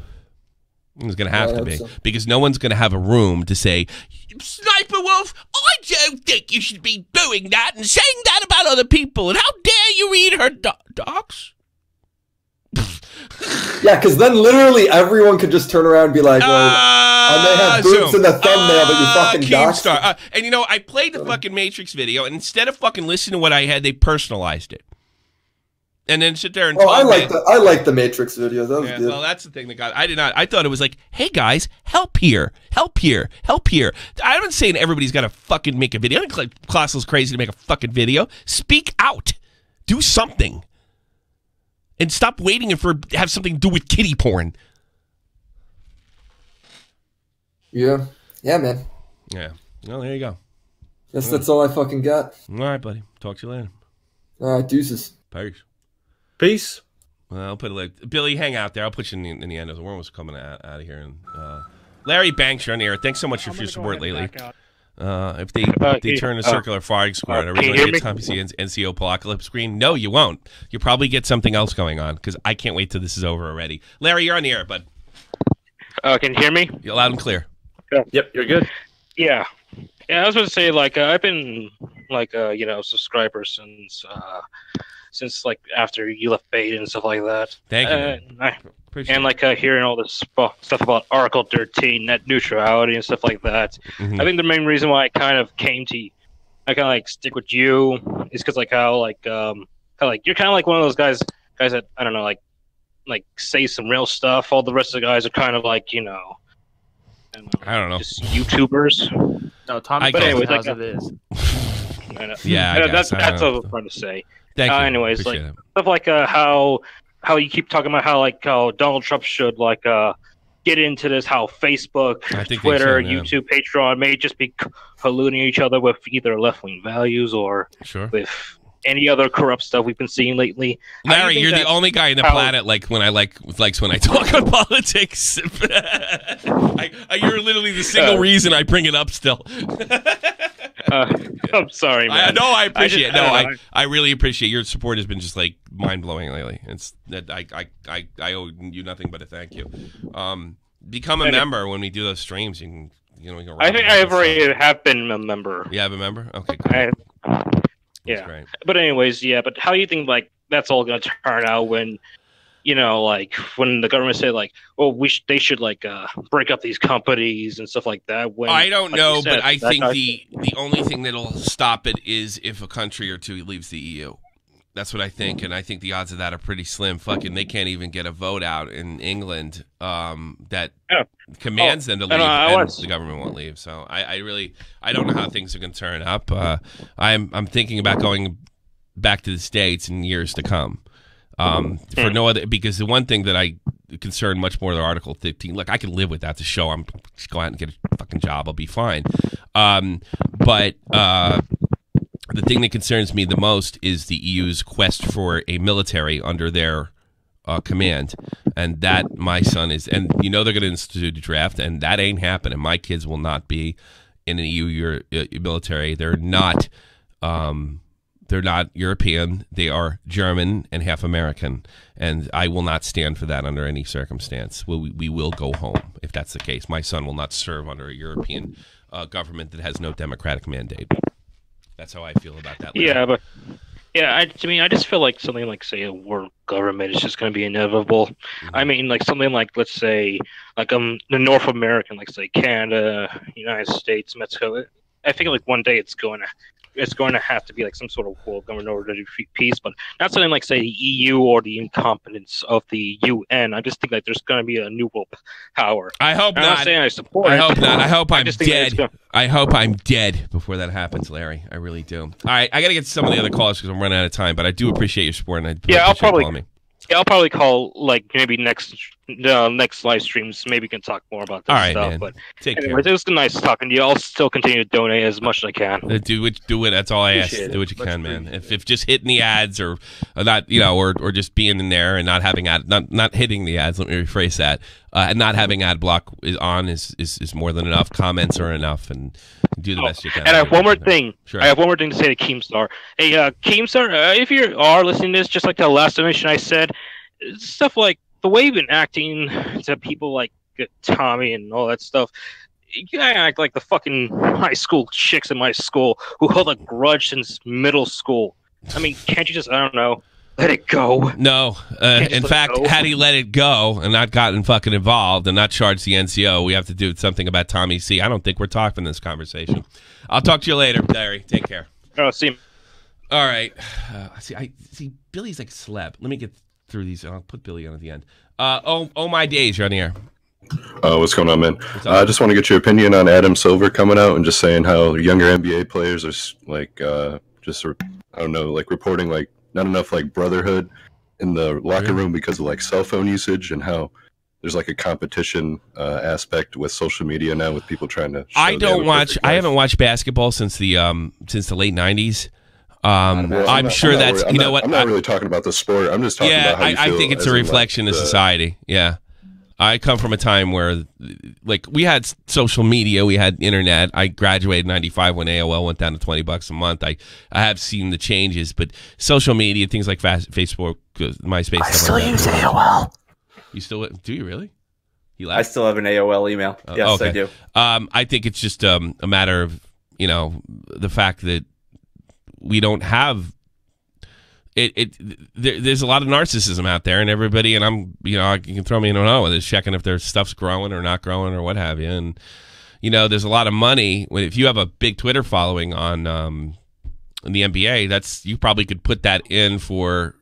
It's going to have to be. So. Because no one's going to have a room to say, Sniper Wolf, I don't think you should be doing that and saying that about other people. And how dare you read her docs? Yeah, because then literally everyone could just turn around and be like, well, I may have boobs in the thumbnail, but you fucking doxed. And you know, I played the fucking Matrix video, and instead of fucking listening to what I had, they personalized it. And then sit there and I like the Matrix video. That was good. Well, that's the thing that got. I thought it was like, hey guys, help here, help here, help here. I'm not saying everybody's got to fucking make a video. I don't think Colossal's crazy to make a fucking video. Speak out, do something, and stop waiting for have something to do with kiddie porn. Yeah, man. Yeah. Well, there you go. Guess that's all I fucking got. All right, buddy. Talk to you later. All right, deuces. Peace. Well, I'll put it like Billy. Hang out there. I'll put you in the end. We're almost coming out of here. And Larry Banks, you're on the air. Thanks so much for your support lately. If they turn a circular firing squad, are we going to get time to see NCO Apocalypse screen? No, you won't. You'll probably get something else going on because I can't wait till this is over already. Larry, you're on the air, bud. Can you hear me? You're loud and clear. Yep, you're good. Yeah. I was going to say, like, I've been, like, subscriber since like after you left Bait and stuff like that. Thank you. Hearing all this stuff about Article 13, net neutrality and stuff like that. Mm-hmm. I think the main reason why I kind of came to, I kind of like stick with you is because like how you're kind of like one of those guys that I don't know like say some real stuff. All the rest of the guys are kind of like I don't know, just YouTubers. No, Tommy. But anyways, like it is. I know. Yeah, that's what I was trying to say. Thank you. Anyways, appreciate like stuff like how you keep talking about how Donald Trump should get into this, how Facebook, Twitter, YouTube, Patreon may just be colluding each other with either left-wing values or with any other corrupt stuff we've been seeing lately. Larry, you're the only guy on the planet likes when I talk about politics. You're literally the single reason I bring it up still. I'm sorry, man. I appreciate it. I really appreciate your support. Has been just like mind-blowing lately. It's that I owe you nothing but a thank you. Become a member when we do those streams. You can I think I already have been a member. You have a member? Okay, cool. Yeah. Great. But anyways, but how do you think like that's all going to turn out when when the government say they should break up these companies and stuff like that? When I don't know, but I think the only thing that'll stop it is if a country or two leaves the EU. That's what I think, and I think the odds of that are pretty slim. They can't even get a vote out in England that commands them to leave, and the government won't leave. So I don't know how things are going to turn up. I'm thinking about going back to the States in years to come. For no other, because the one thing that I concern much more than Article 13. Look, I can live without the show. I'm just go out and get a fucking job. I'll be fine. But the thing that concerns me the most is the EU's quest for a military under their command, and that my son is. And they're going to institute a draft, and that ain't happening. My kids will not be in an EU military. They're not. They're not European. They are German and half American. And I will not stand for that under any circumstance. We will go home if that's the case. My son will not serve under a European government that has no democratic mandate. That's how I feel about that. Yeah, but I mean, I just feel like something like, say, a world government is just going to be inevitable. I mean, like something like, let's say, like the North American, like say Canada, United States, Mexico. I think like one day it's going to have to be like some sort of world government in order to defeat peace, but not something like, say, the EU or the incompetence of the UN. I just think like there's going to be a new world power. I hope not. I'm not saying I support I it. hope not. I hope I'm dead. Gonna... I hope I'm dead before that happens, Larry. I really do. All right, I got to get to some of the other calls because I'm running out of time, but I do appreciate your support. And I'll probably call like maybe next live streams. Maybe we can talk more about this All right, stuff. Man. But Take anyway, it was nice talking to you. I'll still continue to donate as much as I can. Do it. That's all I ask. Do what you can, man. If just hitting the ads or not, or just being in there and not having not hitting the ads. Let me rephrase that. And not having ad block is more than enough. Comments are enough, and do the best you can. And I have one more thing. Sure. I have one more thing to say to Keemstar. Hey, Keemstar, if you are listening to this, just like the last donation I said, stuff like the way you've been acting to people like Tommy and all that stuff, you act like the fucking high school chicks in my school who hold a grudge since middle school. I mean, can't you just, I don't know, let it go? No. In fact, had he let it go and not gotten fucking involved and not charged the NCO, we have to do something about Tommy C. I don't think we're talking this conversation. I'll talk to you later, Larry. Take care. Oh, see you. All right. See, Billy's like a celeb. Let me get through these. I'll put Billy on at the end. Oh my days, you're on the air. What's going on, man? I just want to get your opinion on Adam Silver coming out and just saying how younger NBA players are like, I don't know, like reporting like not enough like brotherhood in the locker room because of like cell phone usage, and how there's like a competition aspect with social media now with people trying to. I haven't watched basketball since the late '90s. I'm sure that's you know what. I'm not really talking about the sport. I'm just talking about how you feel. I think it's a reflection of society. Yeah. I come from a time where, like, we had social media, we had internet. I graduated in '95 when AOL went down to $20 a month. I have seen the changes, but social media, things like Facebook, MySpace. I still use AOL. You still do? You really? I still have an AOL email. Yes, okay. I do. I think it's just a matter of the fact that we don't have. There's a lot of narcissism out there, and everybody, and I'm, you can throw me in on whether it's checking if their stuff's growing or not growing or what have you, and there's a lot of money. If you have a big Twitter following on in the NBA, you probably could put that in for,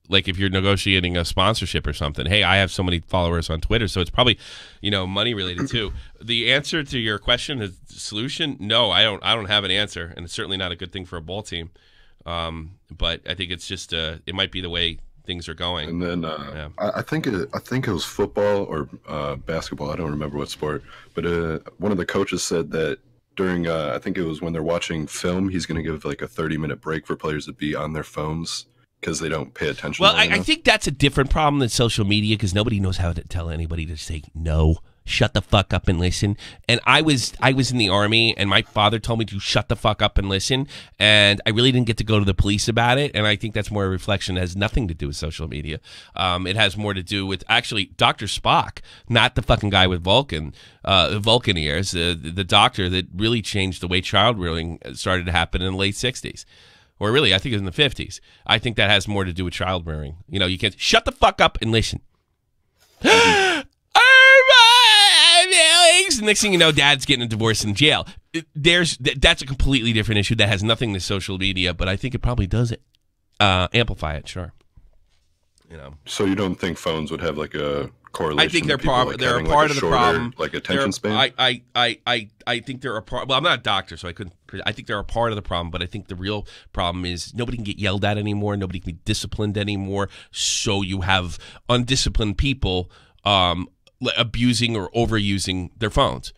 like, if you're negotiating a sponsorship or something. Hey, I have so many followers on Twitter, so it's probably money related too. The answer to your question is solution. No, I don't have an answer, and it's certainly not a good thing for a ball team. But I think it's just it might be the way things are going. And then I think it was football or basketball. I don't remember what sport. But one of the coaches said that during I think it was when they're watching film, he's going to give like a 30-minute break for players to be on their phones because they don't pay attention. Well, I think that's a different problem than social media because nobody knows how to tell anybody to say no. Shut the fuck up and listen. And I was in the Army, and my father told me to shut the fuck up and listen, and I really didn't get to go to the police about it, and I think that's more a reflection. It has nothing to do with social media. It has more to do with, actually, Dr. Spock, not the fucking guy with Vulcan ears, the doctor that really changed the way child rearing started to happen in the late 60s. Or really, I think it was in the 50s. I think that has more to do with child rearing. You can't shut the fuck up and listen. Next thing you know, dad's getting a divorce in jail. That's a completely different issue that has nothing to social media, but I think it probably does amplify it. Sure. So you don't think phones would have like a correlation? I think they're a part like of the problem. Like attention span. I think they're a part. Well, I'm not a doctor, so I couldn't. I think they're a part of the problem, but I think the real problem is nobody can get yelled at anymore. Nobody can be disciplined anymore. So you have undisciplined people abusing or overusing their phones.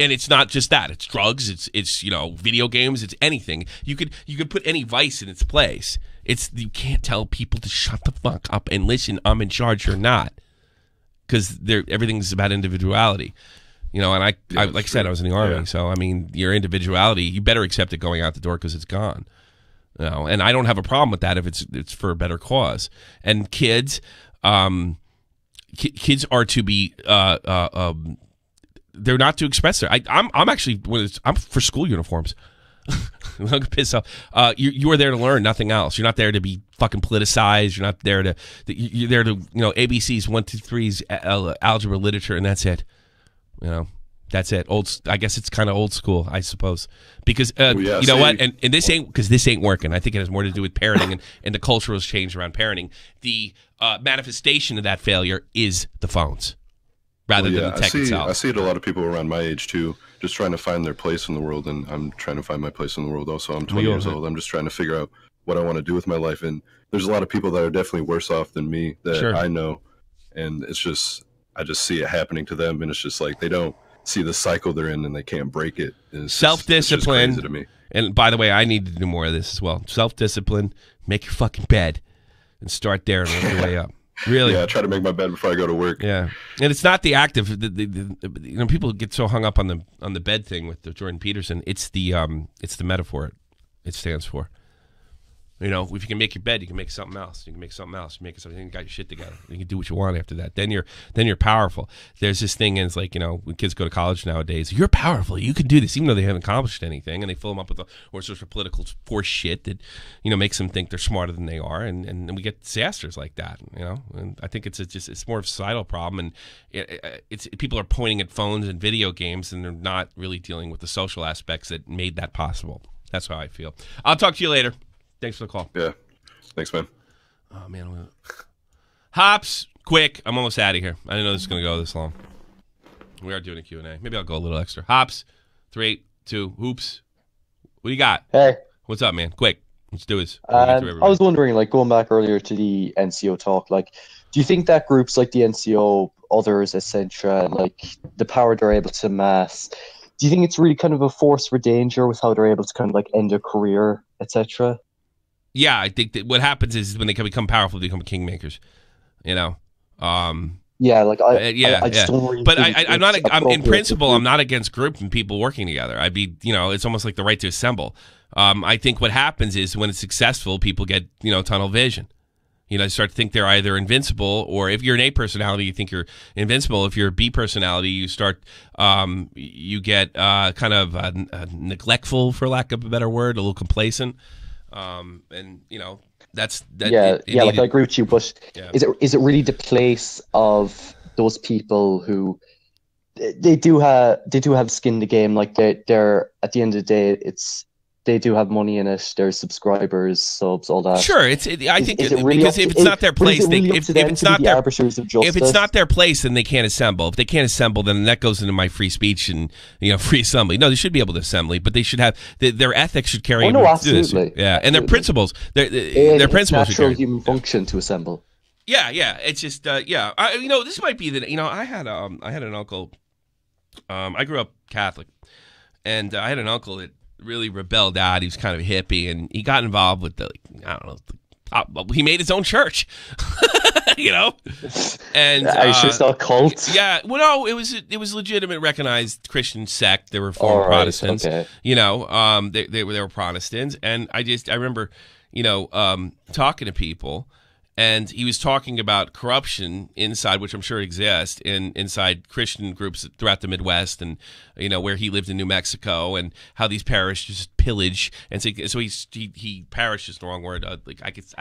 And it's not just that. It's drugs, it's video games, it's anything. You could put any vice in its place. You can't tell people to shut the fuck up and listen, I'm in charge or not. Because everything's about individuality. And I like I said, I was in the Army, so I mean, your individuality, you better accept it going out the door because it's gone. and I don't have a problem with that if it's for a better cause. And kids, kids are to be they're not to express their. I'm actually I'm for school uniforms. I'm gonna piss off. You are there to learn, nothing else. You're not there to be fucking politicized. You're not there to. You're there to ABCs, 1, 2, 3s, algebra, literature, and that's it. That's it. I guess it's kind of old school, I suppose, because what? And this ain't working. I think it has more to do with parenting and the cultural change around parenting. The manifestation of that failure is the phones, rather than the tech itself. I see it a lot of people around my age too, just trying to find their place in the world, and I'm trying to find my place in the world. Also, I'm 20 years old. I'm just trying to figure out what I want to do with my life, and there's a lot of people that are definitely worse off than me that I know, and it's just I just see it happening to them, and it's just like they don't see the cycle they're in and they can't break it. Self-discipline to me. And by the way, I need to do more of this as well. Self-discipline, make your fucking bed and start there and work your way up. Really? Yeah, I try to make my bed before I go to work. Yeah. And it's not the act of people get so hung up on the bed thing with the Jordan Peterson. It's the metaphor it stands for. If you can make your bed, you can make something else. You can make something else. You make something. You got your shit together. You can do what you want after that. Then you're powerful. There's this thing, and it's like when kids go to college nowadays, you're powerful. You can do this, even though they haven't accomplished anything, and they fill them up with all sorts of political force shit that makes them think they're smarter than they are, and we get disasters like that. And I think it's more of a societal problem, and it's people are pointing at phones and video games, and they're not really dealing with the social aspects that made that possible. That's how I feel. I'll talk to you later. Thanks for the call. Yeah. Thanks, man. Oh, man. Hops, quick. I'm almost out of here. I didn't know this was going to go this long. We are doing a Q&A. Maybe I'll go a little extra. Hops, 3, 2, hoops. What do you got? Hey. What's up, man? Quick. Let's do this. I was wondering, going back earlier to the NCO talk, do you think that groups like the NCO, others, etc., the power they're able to amass, do you think it's really kind of a force for danger with how they're able to kind of end their career, etc.? Yeah, I think that what happens is when they become powerful, they become kingmakers. I just don't really. But I'm not. In principle, I'm not against group and people working together. It's almost like the right to assemble. I think what happens is when it's successful, people get tunnel vision. They start to think they're either invincible, or if you're an A personality, you think you're invincible. If you're a B personality, you start you get kind of neglectful, for lack of a better word, a little complacent. That's that. I agree with you, but is it really the place of those people who they do have skin in the game? They're at the end of the day, they do have money in it. There's subscribers, subs, all that. Sure, I think because if it's not their place, if it's not their arbiters of justice, if it's not their place, then they can't assemble. If they can't assemble, then that goes into my free speech and free assembly. No, they should be able to assembly, but they should have their ethics should carry. Oh no, absolutely. Yeah, and their principles, their principles. Natural human function to assemble. Yeah. It's just this might be the I had an uncle. I grew up Catholic, and I had an uncle that really rebelled out. He was kind of a hippie, and he got involved with he made his own church. And it's just a cult. Yeah, well, no, it was legitimate, recognized Christian sect. They were Reformed Protestants. Okay. They were Protestants, and I remember talking to people. And he was talking about corruption inside, which I'm sure exists, inside Christian groups throughout the Midwest, and where he lived in New Mexico, and how these parishes pillage. And so he parish is the wrong word. I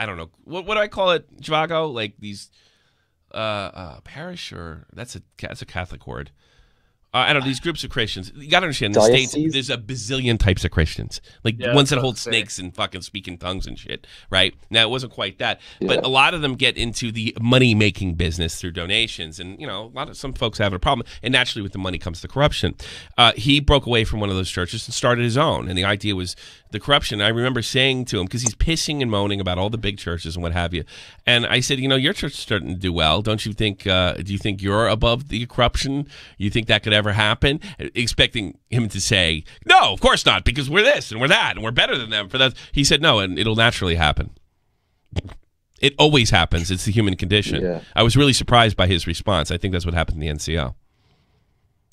don't know what do I call it, 𝕻𝕊𝕬𝕧𝕒𝕒𝕬𝕬 these parish, or that's a Catholic word. I don't know, these groups of Christians. You got to understand, in the States, there's a bazillion types of Christians. Ones that hold snakes and fucking speak in tongues and shit, right? Now, it wasn't quite that. Yeah. But a lot of them get into the money-making business through donations. And, some folks have a problem. And naturally, with the money comes the corruption. He broke away from one of those churches and started his own. And the idea was the corruption. I remember saying to him, because he's pissing and moaning about all the big churches and what have you. And I said, your church is starting to do well. Don't you think, do you think you're above the corruption? You think that could ever happen? Expecting him to say, no, of course not, because we're this and we're that and we're better than them for that. He said, no, and it'll naturally happen. It always happens. It's the human condition. Yeah. I was really surprised by his response. I think that's what happened in the NCO. I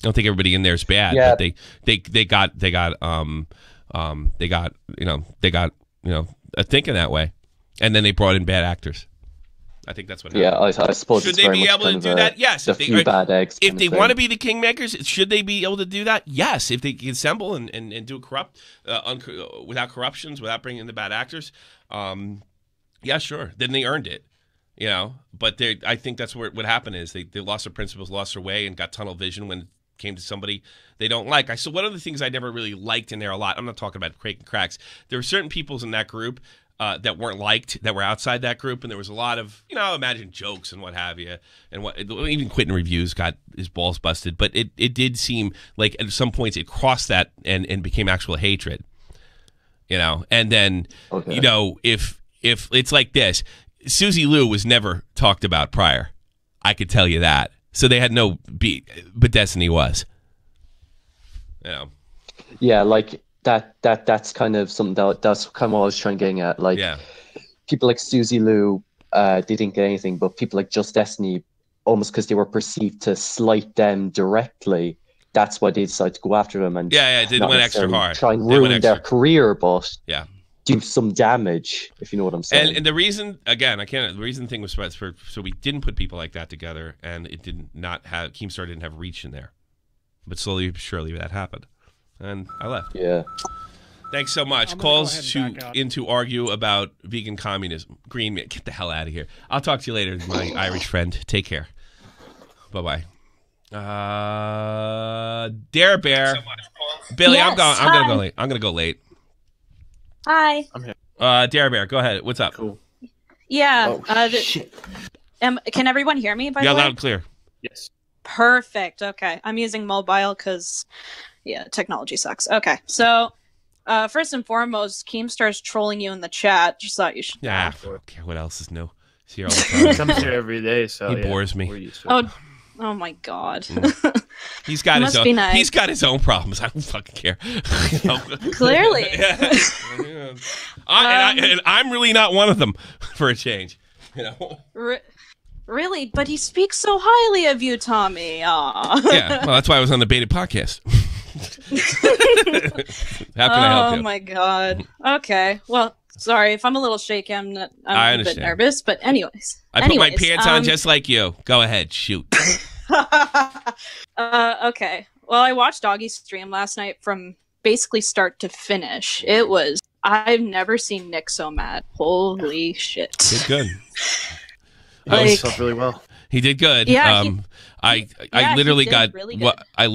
don't think everybody in there is bad, but they got thinking that way, and then they brought in bad actors. I think that's what happened. Yeah, I suppose. Should they be able to do that? Yes. If they want to be the kingmakers, should they be able to do that? Yes. If they can assemble and do it without corruptions, without bringing in the bad actors, yeah, sure. Then they earned it, But I think that's what happened is they lost their principles, lost their way, and got tunnel vision when it came to somebody they don't like. So one of the things I never really liked in there a lot, I'm not talking about Craig and Cracks, there were certain peoples in that group that weren't liked, that were outside that group, and there was a lot of, imagine jokes and what have you, and even Quentin Reviews got his balls busted, but it did seem like at some points it crossed that and became actual hatred, and then, if it's like this, Susie Liu was never talked about prior, I could tell you that, so they had no beat, but Destiny was, Yeah, like, that's kind of something that's kind of what I was trying to get at. Like, people like Susie Liu, they didn't get anything, but people like Just Destiny, almost because they were perceived to slight them directly, that's why they decided to go after them and it didn't went extra hard. Try and ruin their career, but do some damage, if you know what I'm saying. And the reason, again, the reason thing was so we didn't put people like that together, and it did not have Keemstar didn't have reach in there, but slowly but surely that happened. And I left. Yeah. Thanks so much. Calls in to argue about vegan communism. Green man, get the hell out of here. I'll talk to you later, my Irish friend. Take care. Bye-bye. Dare Bear. Billy, yes, I'm gonna go late. I'm gonna go late. Hi. I'm here. Dare Bear, go ahead. What's up? Cool. Yeah. Shit. Can everyone hear me, by the way? Yeah, loud and clear. Yes. Perfect. Okay. I'm using mobile because, technology sucks. Okay. So, first and foremost, Keemstar's trolling you in the chat. Just thought you should. Yeah. Okay, what else is new? He's here all the time. He comes here every day, so he bores me. Oh my God. He's got his own. Nice. He's got his own problems. I don't fucking care. Clearly. And I'm really not one of them, for a change. Really? But he speaks so highly of you, Tommy. Aww. Yeah, well, that's why I was on the Baited podcast. How can I help you? Oh my God. Okay. Well, sorry if I'm a little shaky. I'm a bit nervous, but anyways. I put my pants on just like you. Go ahead, shoot. Okay. Well, I watched Doggy's stream last night from basically start to finish. I've never seen Nick so mad. Holy shit. Did good. He felt really well. He did good. Yeah. I literally got really good. I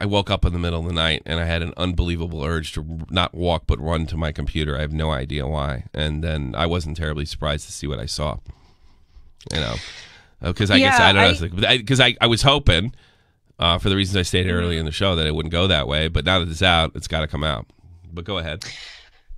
woke up in the middle of the night and I had an unbelievable urge to not walk but run to my computer. I have no idea why. And then I wasn't terribly surprised to see what I saw. Because I guess I don't know, because I was hoping for the reasons I stated earlier in the show that it wouldn't go that way, but now that it's out, it's got to come out. But go ahead.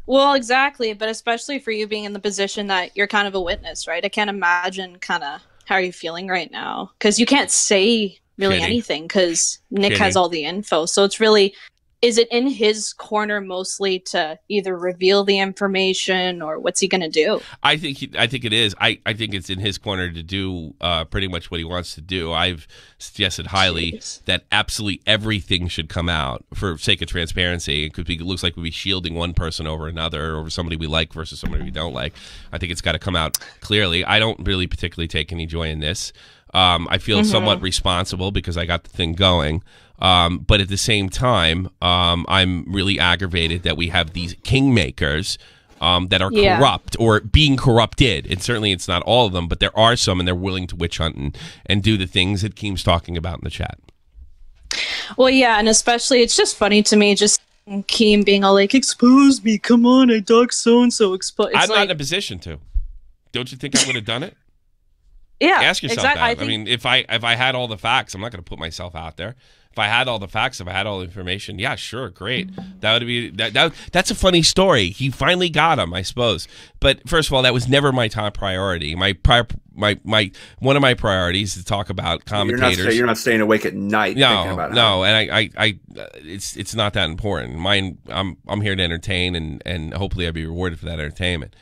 Well, exactly, but especially for you being in the position that you're kind of a witness, right? I can't imagine kind of how are you feeling right now, because you can't say really anything because Nick has all the info. So it's really, is it in his corner mostly to either reveal the information or what's he going to do? I think it is. I think it's in his corner to do pretty much what he wants to do. I've suggested highly that absolutely everything should come out for sake of transparency. It looks like we'd be shielding one person over another, over somebody we like versus somebody we don't like. I think it's got to come out clearly. I don't really particularly take any joy in this. I feel somewhat responsible because I got the thing going. But at the same time, I'm really aggravated that we have these kingmakers that are corrupt or being corrupted. And certainly it's not all of them, but there are some, and they're willing to witch hunt and do the things that Keem's talking about in the chat. Well, yeah, and especially it's just funny to me, just Keem being all like, expose me, come on, I dog so-and-so expose. I'm not in a position to. Don't you think I would have done it? Yeah, ask yourself that. I mean, if I had all the facts, I'm not going to put myself out there. If I had all the facts, if I had all the information, yeah, sure, great. That would be that's a funny story. He finally got him, I suppose. But first of all, that was never my top priority. My one of my priorities is to talk about commentators. You're not staying awake at night thinking about it. No, and it's not that important. I'm here to entertain, and hopefully I'll be rewarded for that entertainment.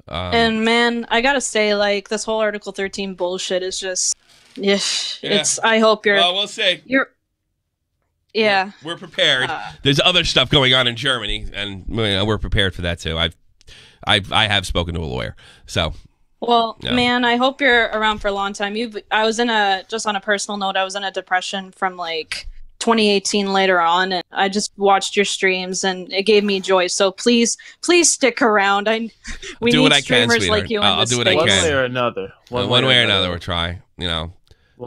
And man, I gotta say, like, this whole Article 13 bullshit is just, it's. I hope you're. Well, we'll see. Yeah, we're prepared. There's other stuff going on in Germany, and we're prepared for that too. I have spoken to a lawyer. So. Well, Yeah. man, I hope you're around for a long time. I was just on a personal note, I was in a depression from like 2018 later on, and I just watched your streams and it gave me joy. So please stick around. We do need what I can, streamers sweetheart. like you in I'll this do what I space. can. One way or another. One way or another, we'll try. You know,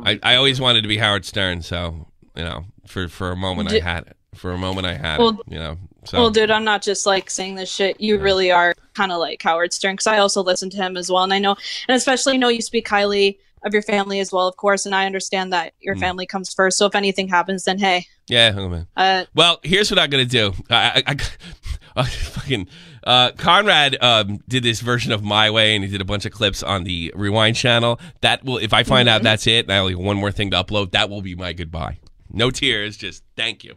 I always wanted to be Howard Stern, so you know, for a moment I had it. For a moment I had it. You know. So. Well, dude, I'm not just like saying this shit. You really are kind of like Howard Stern, because I also listen to him as well, and I know, and especially know you speak highly of your family as well, of course, and I understand that your family comes first. So if anything happens, then hey. Yeah, oh, man. Well, here's what I'm gonna do. Conrad did this version of My Way, and he did a bunch of clips on the Rewind channel. That will, if I find out that's it, and I only have one more thing to upload, that will be my goodbye. No tears, just thank you.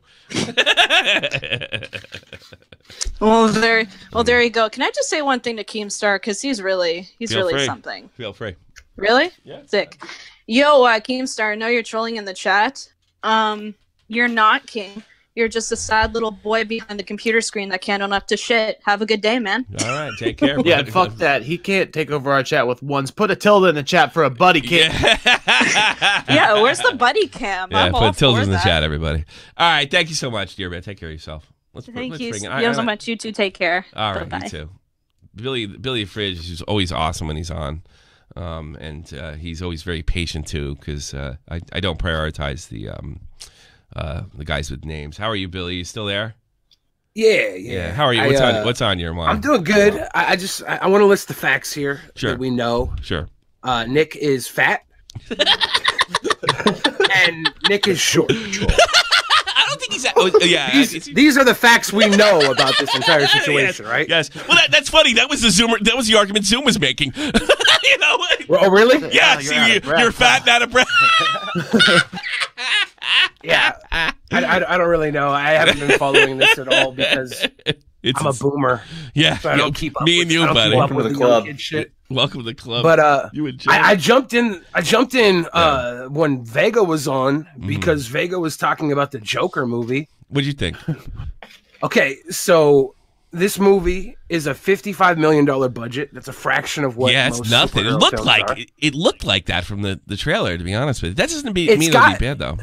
Well, there you go. Can I just say one thing to Keemstar, because he's really something. Feel free. Really? Yeah. Sick. Yo, Keemstar, I know you're trolling in the chat. You're not king. You're just a sad little boy behind the computer screen that can't own up to shit. Have a good day, man. All right, take care. Yeah, fuck that. He can't take over our chat with ones. Put a tilde in the chat for a buddy cam. Yeah, where's the buddy cam? Yeah, I'm all put tildes for in the that. chat, everybody. All right, thank you so much, dear man. Take care of yourself. Thank you bring it. so much. You two take care. All right, Bye-bye. you too. Billy Fridge is always awesome when he's on, and he's always very patient too, because I don't prioritize the guys with names. How are you, Billy? You still there? Yeah. How are you? What's on your mind? I'm doing good. I want to list the facts here Sure. that we know. Sure. Nick is fat, and Nick is short. I don't think he's. Yeah. These are the facts we know about this entire situation, Yes, right? Yes. Well, that's funny. That was the argument Zoom was making. You know? Oh, really? Yeah. You're fat and out of breath. Yeah. I don't really know. I haven't been following this at all because I'm a boomer. Yeah. So I don't keep up Me with, and you, I don't buddy. keep up with the young kid shit. Welcome to the club. But you and I jumped in when Vega was on because Vega was talking about the Joker movie. What'd you think? Okay, so this movie is a $55 million budget. That's a fraction of what Yeah, most it's nothing. It superhero looked films like are. it looked like that from the trailer. To be honest with you, that doesn't mean It's it'll got- be bad though.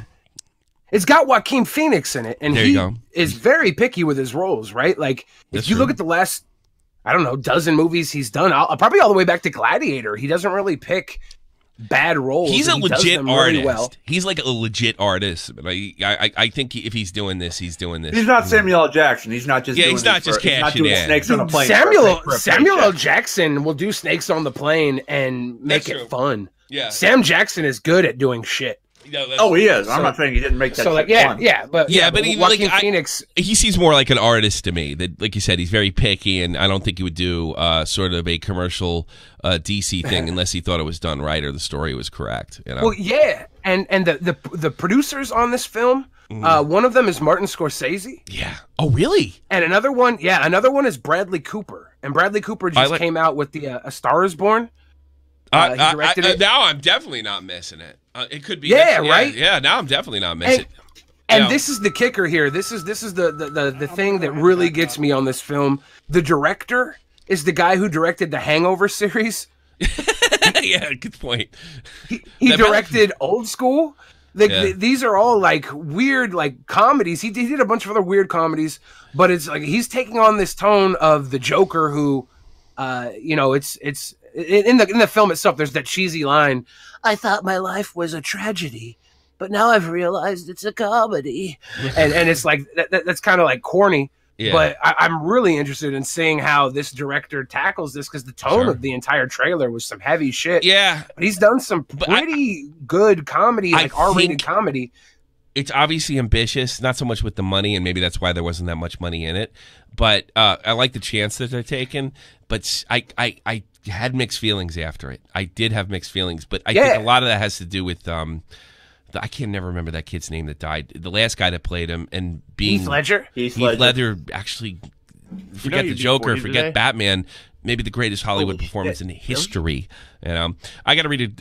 It's got Joaquin Phoenix in it, and There he you go. is very picky with his roles, right? Like, That's if you true. look at the last, I don't know, dozen movies he's done, probably all the way back to Gladiator, he doesn't really pick bad roles. He's a and he does legit them artist. really well. He's like a legit artist. But I think if he's doing this, he's doing this. He's not Samuel L. Jackson. He's not just. Yeah, doing he's not this just for- he's not cashing doing in. Snakes on a plane. Samuel L. Jackson will do Snakes on the Plane and make That's it true. fun. Yeah. Sam Jackson is good at doing shit. Oh, he is. I'm not saying he didn't make that. So, like, shit fun. but he, Joaquin like, Phoenix. He seems more like an artist to me. That, like you said, he's very picky, and I don't think he would do sort of a commercial DC thing unless he thought it was done right or the story was correct. You know? Well, yeah, and the producers on this film, one of them is Martin Scorsese. Yeah. Oh, really? And another one is Bradley Cooper. And Bradley Cooper just came out with the A Star Is Born. He directed it. Now I'm definitely not missing it. It could be. Yeah, right? Yeah, now I'm definitely not missing it. And this is the kicker here. This is the thing that really gets me on this film. The director is the guy who directed the Hangover series. Yeah, good point. He directed Old School. These are all like weird like comedies. He did a bunch of other weird comedies, but it's like he's taking on this tone of the Joker who it's in the film itself there's that cheesy line, I thought my life was a tragedy, but now I've realized it's a comedy. and it's like that's kind of like corny. Yeah. But I'm really interested in seeing how this director tackles this because the tone of the entire trailer was some heavy shit. Yeah. But he's done some pretty good comedy, like R-rated think comedy. It's obviously ambitious, not so much with the money, and maybe that's why there wasn't that much money in it. But I like the chance that they're taking. But I had mixed feelings after it. I did have mixed feelings, but I think a lot of that has to do with I can never remember that kid's name that died. The last guy that played him and being Heath Ledger. Heath Ledger actually forget the Joker, forget Batman. Maybe the greatest Hollywood performance in history. And I got to read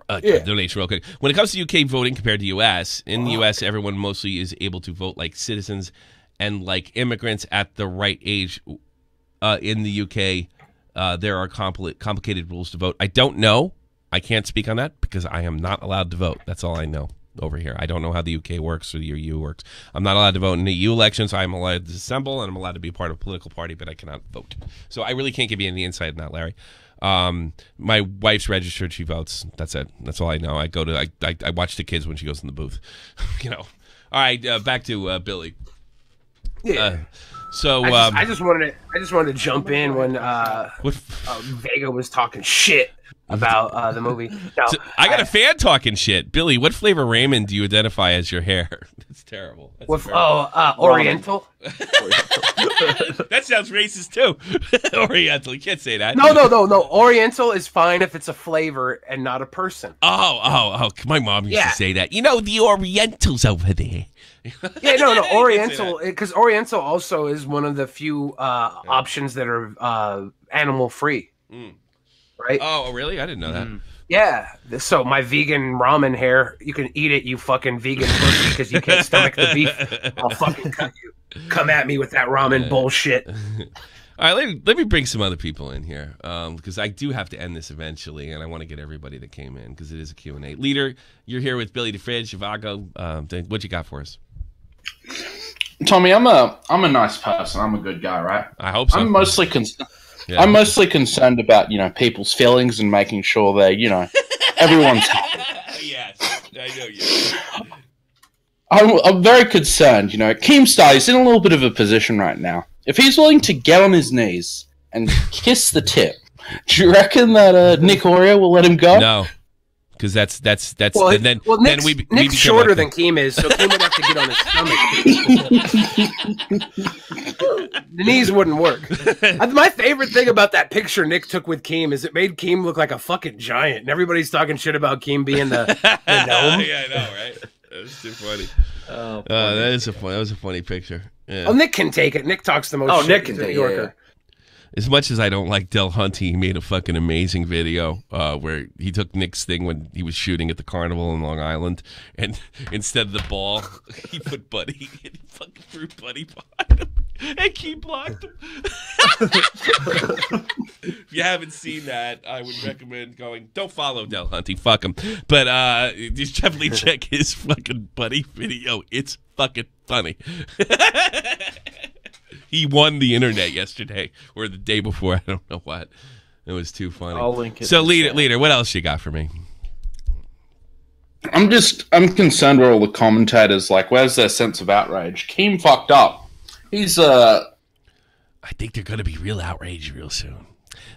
donation real quick. When it comes to UK voting compared to US, in the US, everyone mostly is able to vote like citizens and like immigrants at the right age in the UK, there are complicated rules to vote. I don't know. I can't speak on that because I am not allowed to vote. That's all I know over here. I don't know how the UK works or the EU works. I'm not allowed to vote in the EU elections. I'm allowed to assemble and I'm allowed to be part of a political party, but I cannot vote. So I really can't give you any insight on that, Larry. My wife's registered. She votes. That's it. That's all I know. I go to. I watch the kids when she goes in the booth. You know. All right. Back to Billy. Yeah. So I just wanted to jump in when Vega was talking shit about the movie. No, so I got a fan talking shit. Billy, what flavor ramen do you identify as your hair? That's terrible. That's Oriental. That sounds racist too. Oriental. You can't say that. No. Oriental is fine if it's a flavor and not a person. Oh. My mom used to say that. You know, the Orientals over there. Yeah, no. Oriental, because Oriental also is one of the few options that are animal free. Right? Oh, really? I didn't know that. Yeah. So my vegan ramen hair, you can eat it, you fucking vegan pussy, because you can't stomach the beef. I'll fucking cut you. Come at me with that ramen bullshit. All right, let me bring some other people in here because I do have to end this eventually, and I want to get everybody that came in because it is a Q&A. Leader, you're here with Billy DeFridge, Zhivago. What you got for us? Tommy, I'm a nice person. I'm a good guy, right? I hope so. I'm mostly concerned about people's feelings and making sure they everyone's happy. Yes, I know you. I'm very concerned. Keemstar is in a little bit of a position right now. If he's willing to get on his knees and kiss the tip, do you reckon that DeOrio will let him go? No. Because that's well, then Nick's shorter than Keem is, so Keem would have to get on his stomach. The knees wouldn't work. My favorite thing about that picture Nick took with Keem is it made Keem look like a fucking giant, and everybody's talking shit about Keem being the gnome. Yeah, I know, right? That was too funny. That was a funny picture. Yeah. Oh, Nick can take it. Nick talks the most. Nick can take New Yorker. it. Yeah. As much as I don't like 𝔻𝕊𝕐𝕐, he made a fucking amazing video where he took Nick's thing when he was shooting at the carnival in Long Island, and instead of the ball, he put Buddy, and he fucking threw Buddy behind him, and Keem blocked him. If you haven't seen that, I would recommend going. Don't follow 𝔻𝕊𝕐𝕐, fuck him. But just definitely check his fucking Buddy video. It's fucking funny. He won the internet yesterday or the day before. I don't know what. It was too funny. I'll link it. So, leader, what else you got for me? I'm concerned where all the commentators, where's their sense of outrage? Keem fucked up. He's I think they're going to be real outraged real soon.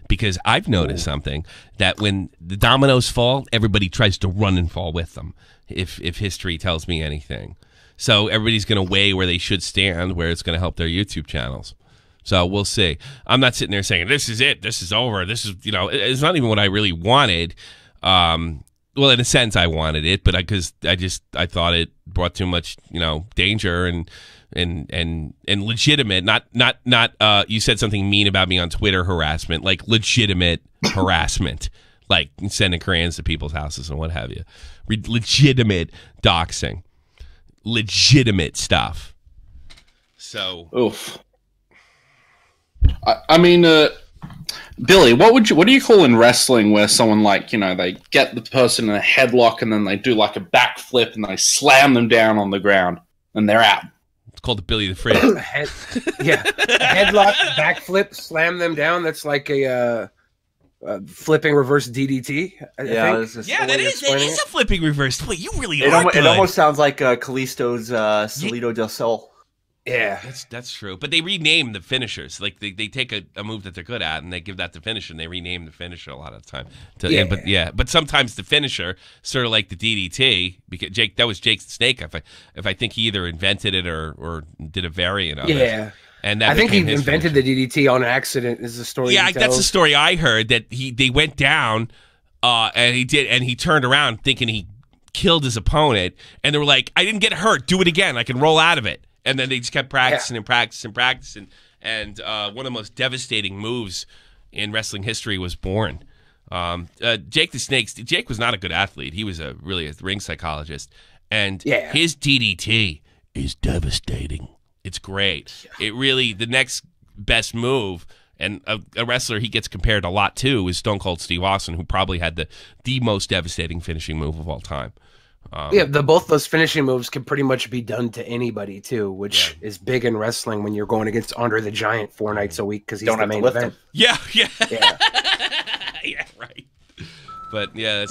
Because I've noticed something, that when the dominoes fall, everybody tries to run and fall with them, if history tells me anything. So everybody's going to weigh where they should stand, where it's going to help their YouTube channels. So we'll see. I'm not sitting there saying, this is it, this is over, this is, it's not even what I really wanted. Well, in a sense, I wanted it, but because I thought it brought too much, danger and legitimate, not you said something mean about me on Twitter harassment, like legitimate harassment, like sending crayons to people's houses and what have you. Legitimate doxing. Legitimate stuff. So, oof. I mean, Billy, what do you call in wrestling where someone they get the person in a headlock and then they do a backflip and they slam them down on the ground and they're out? It's called the Billy the Fridge. Headlock, backflip, slam them down. That's like a flipping reverse DDT. That is a flipping reverse. Wait, you really it are It good. almost sounds like Kalisto's 𝔻𝕣𝕳𝕣𝕧𝕒𝕑 del. Yeah, that's true. But they rename the finishers. Like they take a move that they're good at and they give that the finisher, and they rename the finisher a lot of the time. But sometimes the finisher, sort of like the DDT, because that was Jake the Snake. If I think he either invented it or did a variant of it. Yeah. And that I think he became his invented finisher. the DDT on accident. Is the story? Yeah, he that's tells. the story I heard. That they went down, and he turned around thinking he killed his opponent, and they were like, "I didn't get hurt. Do it again. I can roll out of it." And then they just kept practicing and practicing, and one of the most devastating moves in wrestling history was born. Jake the Snake. Jake was not a good athlete. He was really a ring psychologist, and his DDT is devastating. It's great. It really, the next best move, and a wrestler he gets compared a lot to, is Stone Cold Steve Austin, who probably had the most devastating finishing move of all time. Both those finishing moves can pretty much be done to anybody too, which is big in wrestling when you're going against Andre the Giant 4 nights a week because he's the main event. Yeah. Yeah, right. But yeah,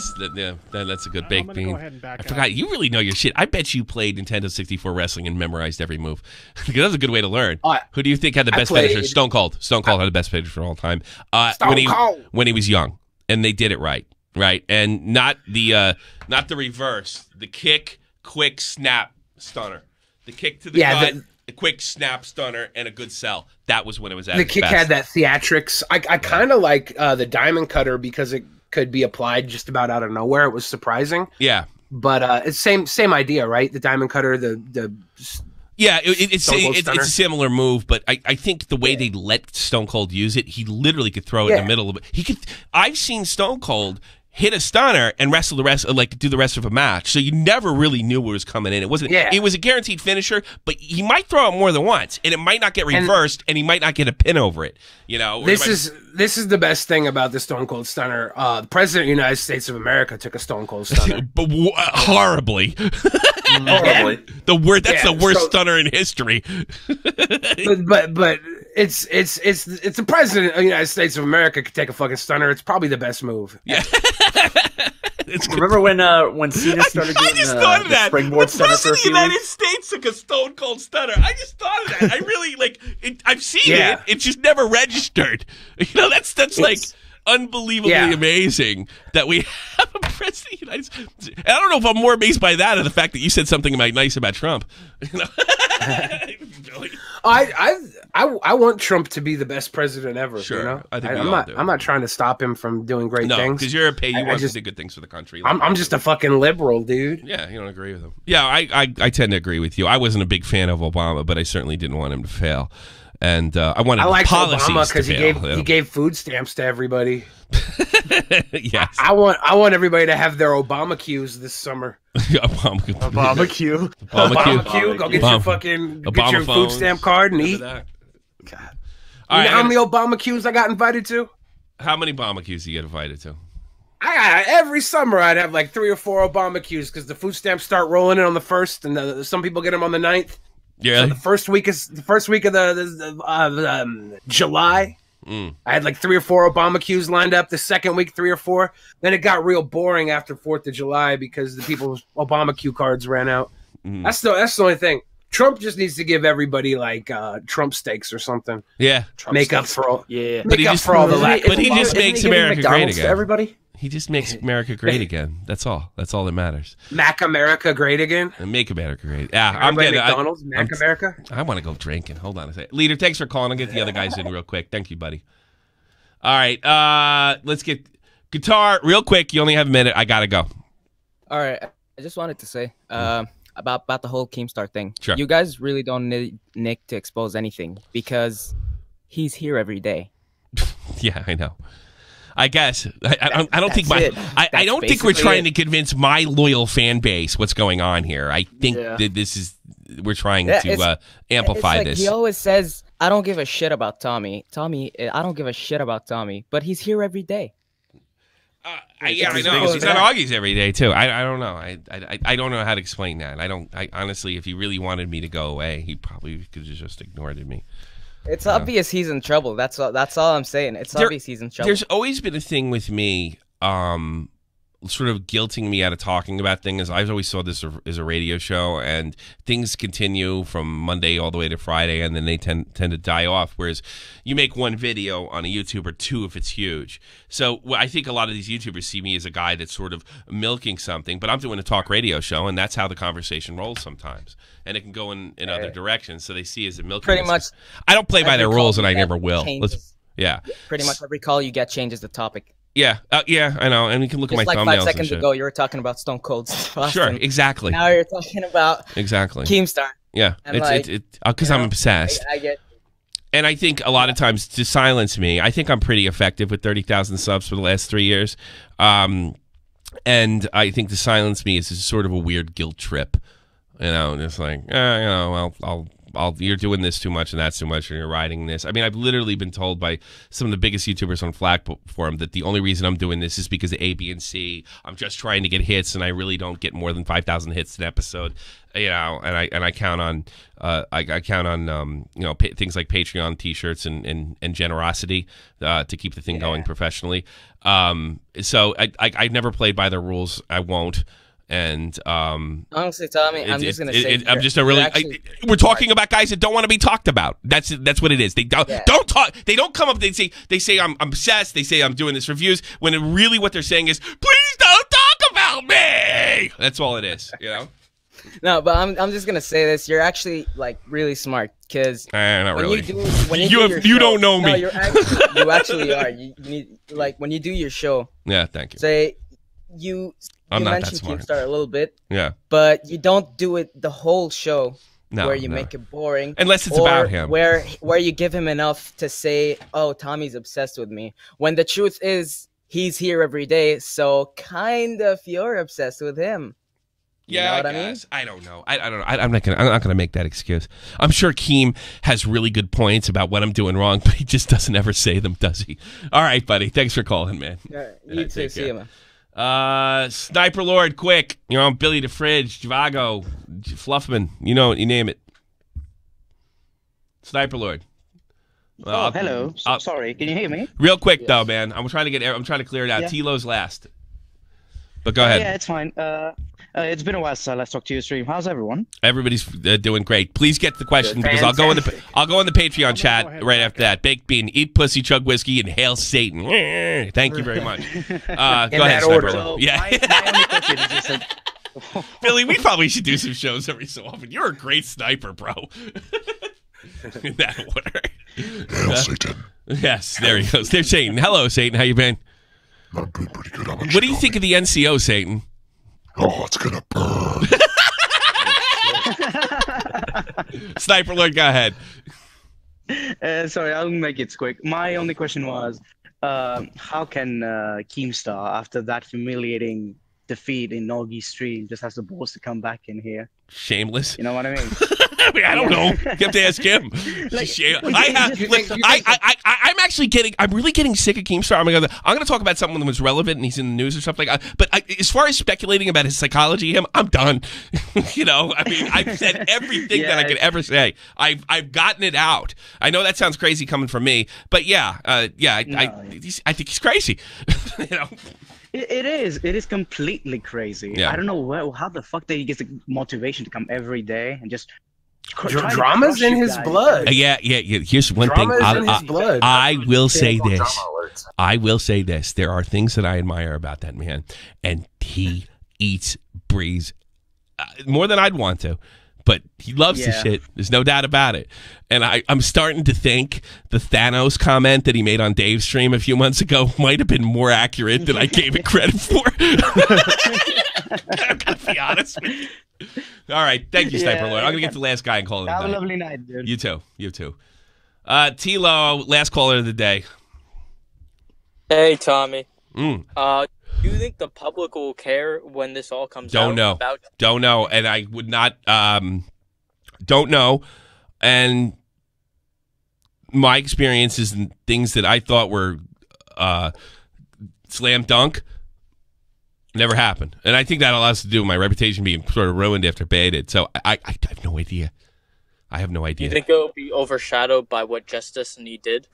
that's a good baked bean. I forgot, you really know your shit. I bet you played Nintendo 64 wrestling and memorized every move. Because that's a good way to learn. Who do you think had the best finisher? Stone Cold. Stone Cold had the best finisher of all time. When he was young, and they did it right. Right, and not the reverse. The kick, quick snap stunner. The kick to the gut, the quick snap stunner, and a good sell. That was when it was at its kick best. had that theatrics. I kind of like the diamond cutter because it could be applied just about out of nowhere. It was surprising. Yeah, but it's same idea, right? The diamond cutter, yeah, it's a similar move, but I think the way they let Stone Cold use it, he literally could throw it in the middle of it. I've seen Stone Cold hit a stunner and wrestle the rest, like do the rest of a match. So you never really knew what was coming in. It wasn't. It was a guaranteed finisher, but he might throw it more than once, and it might not get reversed, and he might not get a pin over it. You know, this is the best thing about the Stone Cold Stunner. The President of the United States of America took a Stone Cold Stunner, but horribly. Horribly. That's the worst stunner in history. but it's the President of the United States of America could take a fucking stunner. It's probably the best move. Yeah. Remember when Cena started doing the springboard stunner for a few United weeks? States took a Stone Cold Stunner. I just thought of that. I really I've seen it. It's just never registered. You know, that's like unbelievably amazing that we have a president of the United States. I don't know if I'm more amazed by that or the fact that you said something nice about Trump. You know? I want Trump to be the best president ever. Sure, you know? I think I'm not trying to stop him from doing great things. No, because you're a pay. You want to do good things for the country. I'm just a fucking liberal, dude. Yeah, you don't agree with him. Yeah, I tend to agree with you. I wasn't a big fan of Obama, but I certainly didn't want him to fail. And I wanted like policies Obama because he gave food stamps to everybody. Yes, I want everybody to have their Obama cues this summer. Obama Q. Go get your fucking Obama food stamp card and eat. God. You know how many Obama Qs I got invited to? How many Obama Qs do you get invited to? Every summer I'd have like 3 or 4 Obama Qs because the food stamps start rolling in on the 1st, and some people get them on the 9th. Yeah, so the first week of July. I had like 3 or 4 Obama Qs lined up. The second week, 3 or 4. Then it got real boring after 4th of July because the people's Obama Q cards ran out. That's the only thing. Trump just needs to give everybody like Trump steaks or something. Yeah, make up for all. But he just makes America great again. Everybody. He just makes America great again. That's all. That's all that matters. Make America great again. And make America great. Yeah, I'm getting McDonald's. Make America. I want to go drinking. Hold on a second. Leader, thanks for calling. I'll get the other guys in real quick. Thank you, buddy. All right, let's get guitar real quick. You only have a minute. I gotta go. All right, I just wanted to say about the whole Keemstar thing. Sure. You guys really don't need Nick to expose anything because he's here every day. Yeah, I know. I guess I don't think I don't think we're trying to convince my loyal fan base what's going on here. I think that we're trying to amplify this. He always says, "I don't give a shit about Tommy. I don't give a shit about Tommy," but he's here every day. Yeah, I know. He's on Augie's every day too. I don't know. I don't know how to explain that. I honestly, if he really wanted me to go away, he probably could have just ignored me. It's obvious he's in trouble. That's all I'm saying. It's obvious he's in trouble. There's always been a thing with me, sort of guilting me out of talking about things. I always saw this as a radio show, and things continue from Monday all the way to Friday, and then they tend to die off. Whereas you make one video on a YouTube or 2 if it's huge. So I think a lot of these YouTubers see me as a guy that's sort of milking something, but I'm doing a talk radio show, and that's how the conversation rolls sometimes. And it can go in other directions, so they see as a milking. Pretty much. I don't play by their rules, and I never will. Yeah. Pretty much every call you get changes the topic. Yeah, I know, and you can look at my thumbnails. Just like 5 seconds ago, you were talking about Stone Cold Austin. Sure, exactly. Now you're talking about Keemstar. Yeah, because I'm obsessed. I get. And I think a lot of times to silence me, I think I'm pretty effective with 30,000 subs for the last 3 years, and I think to silence me is sort of a weird guilt trip. You know, just like, you know, you're doing this too much and that's too much and you're riding this. I mean, I've literally been told by some of the biggest YouTubers on Flag Forum that the only reason I'm doing this is because of A, B, and C. I'm just trying to get hits, and I really don't get more than 5,000 hits an episode. You know, and I count on things like Patreon T-shirts and generosity to keep the thing going professionally. So I've never played by their rules. I won't. And honestly, Tommy, I'm just gonna say I'm just a really. We're talking about guys that don't want to be talked about. That's what it is. They don't talk. They don't come up. They say I'm obsessed. They say I'm doing this reviews when really what they're saying is please don't talk about me. That's all it is. You know. No, but I'm just gonna say this. You're actually like really smart because not really. You don't know me. No, you actually are. You need, like when you do your show. Yeah, thank you. Say you mentioned Keemstar a little bit. Yeah. But you don't do it the whole show where you no. make it boring. Unless it's about him. Where you give him enough to say, "Oh, Tommy's obsessed with me." When the truth is, he's here every day, so kind of you're obsessed with him. You know what I mean? I don't know. I don't know. I'm not gonna make that excuse. I'm sure Keem has really good points about what I'm doing wrong, but he just doesn't ever say them, does he? All right, buddy. Thanks for calling, man. You too. See you, man. Sniper Lord, quick. You know, Billy the Fridge, 𝕻𝕊𝕬𝕧𝕒𝕑, Fluffman. You know it. You name it. Sniper Lord. Well, hello. Sorry, can you hear me? Real quick though, man. I'm trying to clear it out. Yeah. T-Lo's last. But go ahead. Yeah, it's fine. It's been a while since I last talked to your stream. How's everyone? Everybody's doing great. Please get the question because I'll go in the Patreon chat right after that. Baked bean, eat pussy, chug whiskey, and hail Satan. Thank you very much. Go ahead, Sniper. So yeah. my only question is just like, Billy, we probably should do some shows every so often. You're a great sniper, bro. In that order. Hail Satan. Yes, there he goes. There's Satan. Hello, Satan. How you been? I'm doing pretty good. What do you think of the NCO, Satan? Oh, it's gonna burn. Sniper Lord, go ahead. Sorry, I'll make it quick. My only question was, how can Keemstar, after that humiliating defeat in Noggy's stream, just has the balls to come back in here? Shameless. You know what I mean? I don't know. You have to ask him. I'm really getting sick of Keemstar. I'm gonna talk about something that was relevant and he's in the news or something. But as far as speculating about his psychology, I'm done. You know, I mean, I've said everything that I could ever say. I've gotten it out. I know that sounds crazy coming from me, but I think he's crazy. You know. It is completely crazy. Yeah. I don't know how the fuck that he gets the motivation to come every day and just drama's in his blood. Yeah. Here's one thing. I will say this. I will say this. There are things that I admire about that man, and he eats, breathes more than I'd want to. But he loves the shit. There's no doubt about it. And I'm starting to think the Thanos comment that he made on Dave's stream a few months ago might have been more accurate than I gave it credit for. I'm going to be honest with you. All right. Thank you, Sniper Lord. I'm going to get the last guy and call it Have a lovely night, dude. You too. T-Lo, last caller of the day. Hey, Tommy. Do you think the public will care when this all comes out? Don't know. And I would not, don't know. And my experiences and things that I thought were slam dunk never happened. And I think that allows to do with my reputation being sort of ruined after baited. So I have no idea. I have no idea. Do you think it will be overshadowed by what Justice and he did?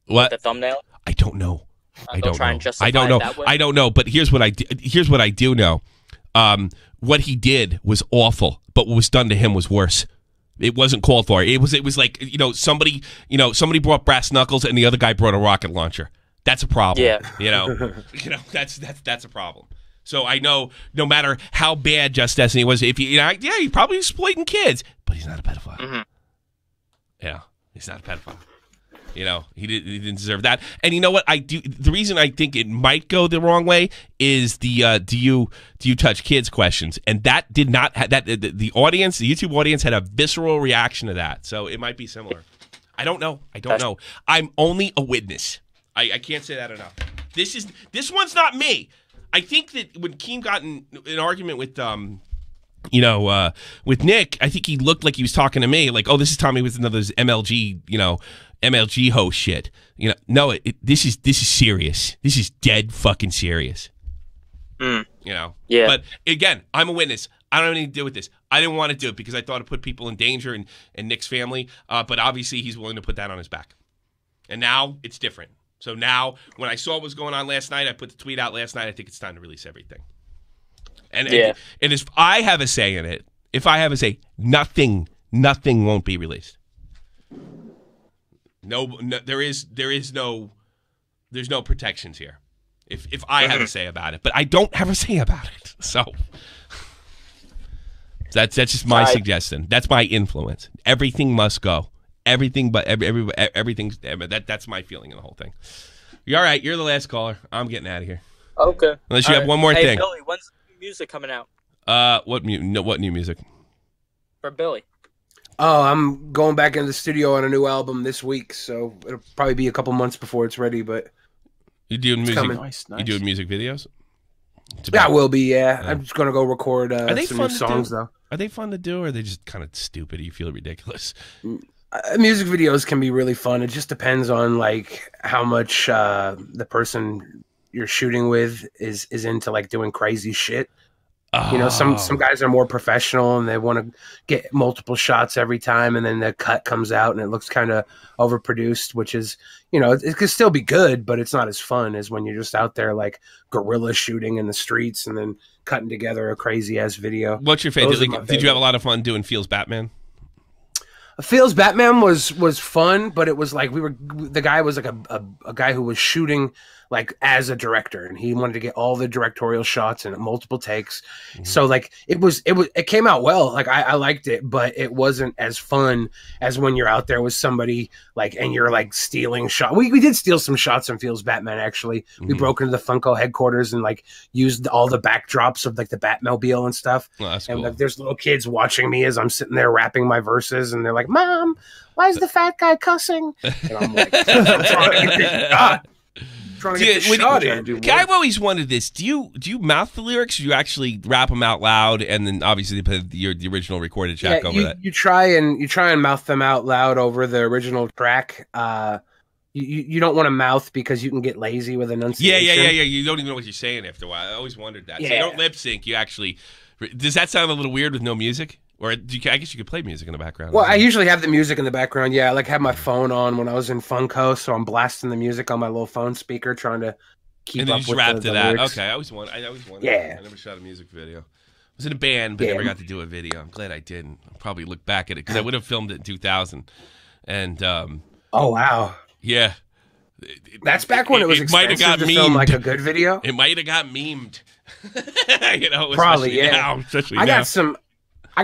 What? With the thumbnail? I don't know. I don't know. That way? I don't know. But here's what I do know. What he did was awful, but what was done to him was worse. It wasn't called for. It was like somebody brought brass knuckles and the other guy brought a rocket launcher. That's a problem. Yeah. That's a problem. So I know no matter how bad Just Destiny was, if he's probably exploiting kids, but he's not a pedophile. Mm-hmm. Yeah, he's not a pedophile. You know, he didn't deserve that. And you know what? The reason I think it might go the wrong way is the do you touch kids questions, and that did not the audience, the YouTube audience, had a visceral reaction to that. So it might be similar. I don't know. I'm only a witness. I can't say that enough. This one's not me. I think that when Keem got in an argument with you know, with Nick, I think he looked like he was talking to me, like, oh, this is Tommy with another MLG, you know, MLG host shit. You know, no, this is serious. This is dead fucking serious. You know? Yeah. But again, I'm a witness. I don't have anything to do with this. I didn't want to do it because I thought it put people in danger and Nick's family. But obviously, he's willing to put that on his back. And now it's different. So now, when I saw what was going on last night, I put the tweet out last night. I think it's time to release everything. And if I have a say in it, if I have a say, nothing won't be released. No, there's no protections here. If I have a say about it, but I don't have a say about it. So that's just my suggestion. That's my influence. Everything must go. Everything, but everything's that's my feeling in the whole thing. You're all right. You're the last caller. I'm getting out of here. Okay. Unless you have one more thing. Billy, when's the new music coming out? What new music? For Billy. Oh, I'm going back into the studio on a new album this week, so it'll probably be a couple months before it's ready. But you doing music? Nice. You doing music videos? Yeah, I will be. Yeah, I'm just gonna go record some new songs though. Are they fun to do, or are they just kind of stupid? You feel ridiculous. Music videos can be really fun. It just depends on like how much the person you're shooting with is into like doing crazy shit. You know, some guys are more professional and they want to get multiple shots every time, and then the cut comes out and it looks kind of overproduced, which is, you know, it could still be good, but it's not as fun as when you're just out there like guerrilla shooting in the streets and then cutting together a crazy ass video. What's your favorite? Did you have a lot of fun doing Feels Batman? Feels Batman was fun, but it was like the guy was like a guy who was shooting like as a director, and he wanted to get all the directorial shots and multiple takes. So like it came out well. Like I liked it, but it wasn't as fun as when you're out there with somebody like and you're like stealing shots. We did steal some shots on Feels Batman actually. We broke into the Funko headquarters and like used all the backdrops of like the Batmobile and stuff. That's and cool. like there's little kids watching me as I'm sitting there rapping my verses, and they're like, "Mom, why is the fat guy cussing?" And I'm like, I'm trying to get this shot. I've always wondered this. Do you mouth the lyrics, or do you actually rap them out loud and then obviously put the original recorded track over that? You try and mouth them out loud over the original track. You don't want to mouth because you can get lazy with enunciation. Yeah. You don't even know what you're saying after a while. I always wondered that. Yeah. So you don't lip sync. You actually. Does that sound a little weird with no music? Or I guess you could play music in the background. Well, I usually have the music in the background. Yeah, I like have my phone on when I was in Funko, so I'm blasting the music on my little phone speaker, trying to keep and up then you with rap the to that. lyrics. Okay, I always wondered. Yeah. I never shot a music video. I was in a band, but never got to do a video. I'm glad I didn't. I'll probably look back at it because I would have filmed it in 2000. And oh wow, yeah, that's back when it was expensive to film like a good video. It might have got memed. You know, probably yeah. Now, especially I now.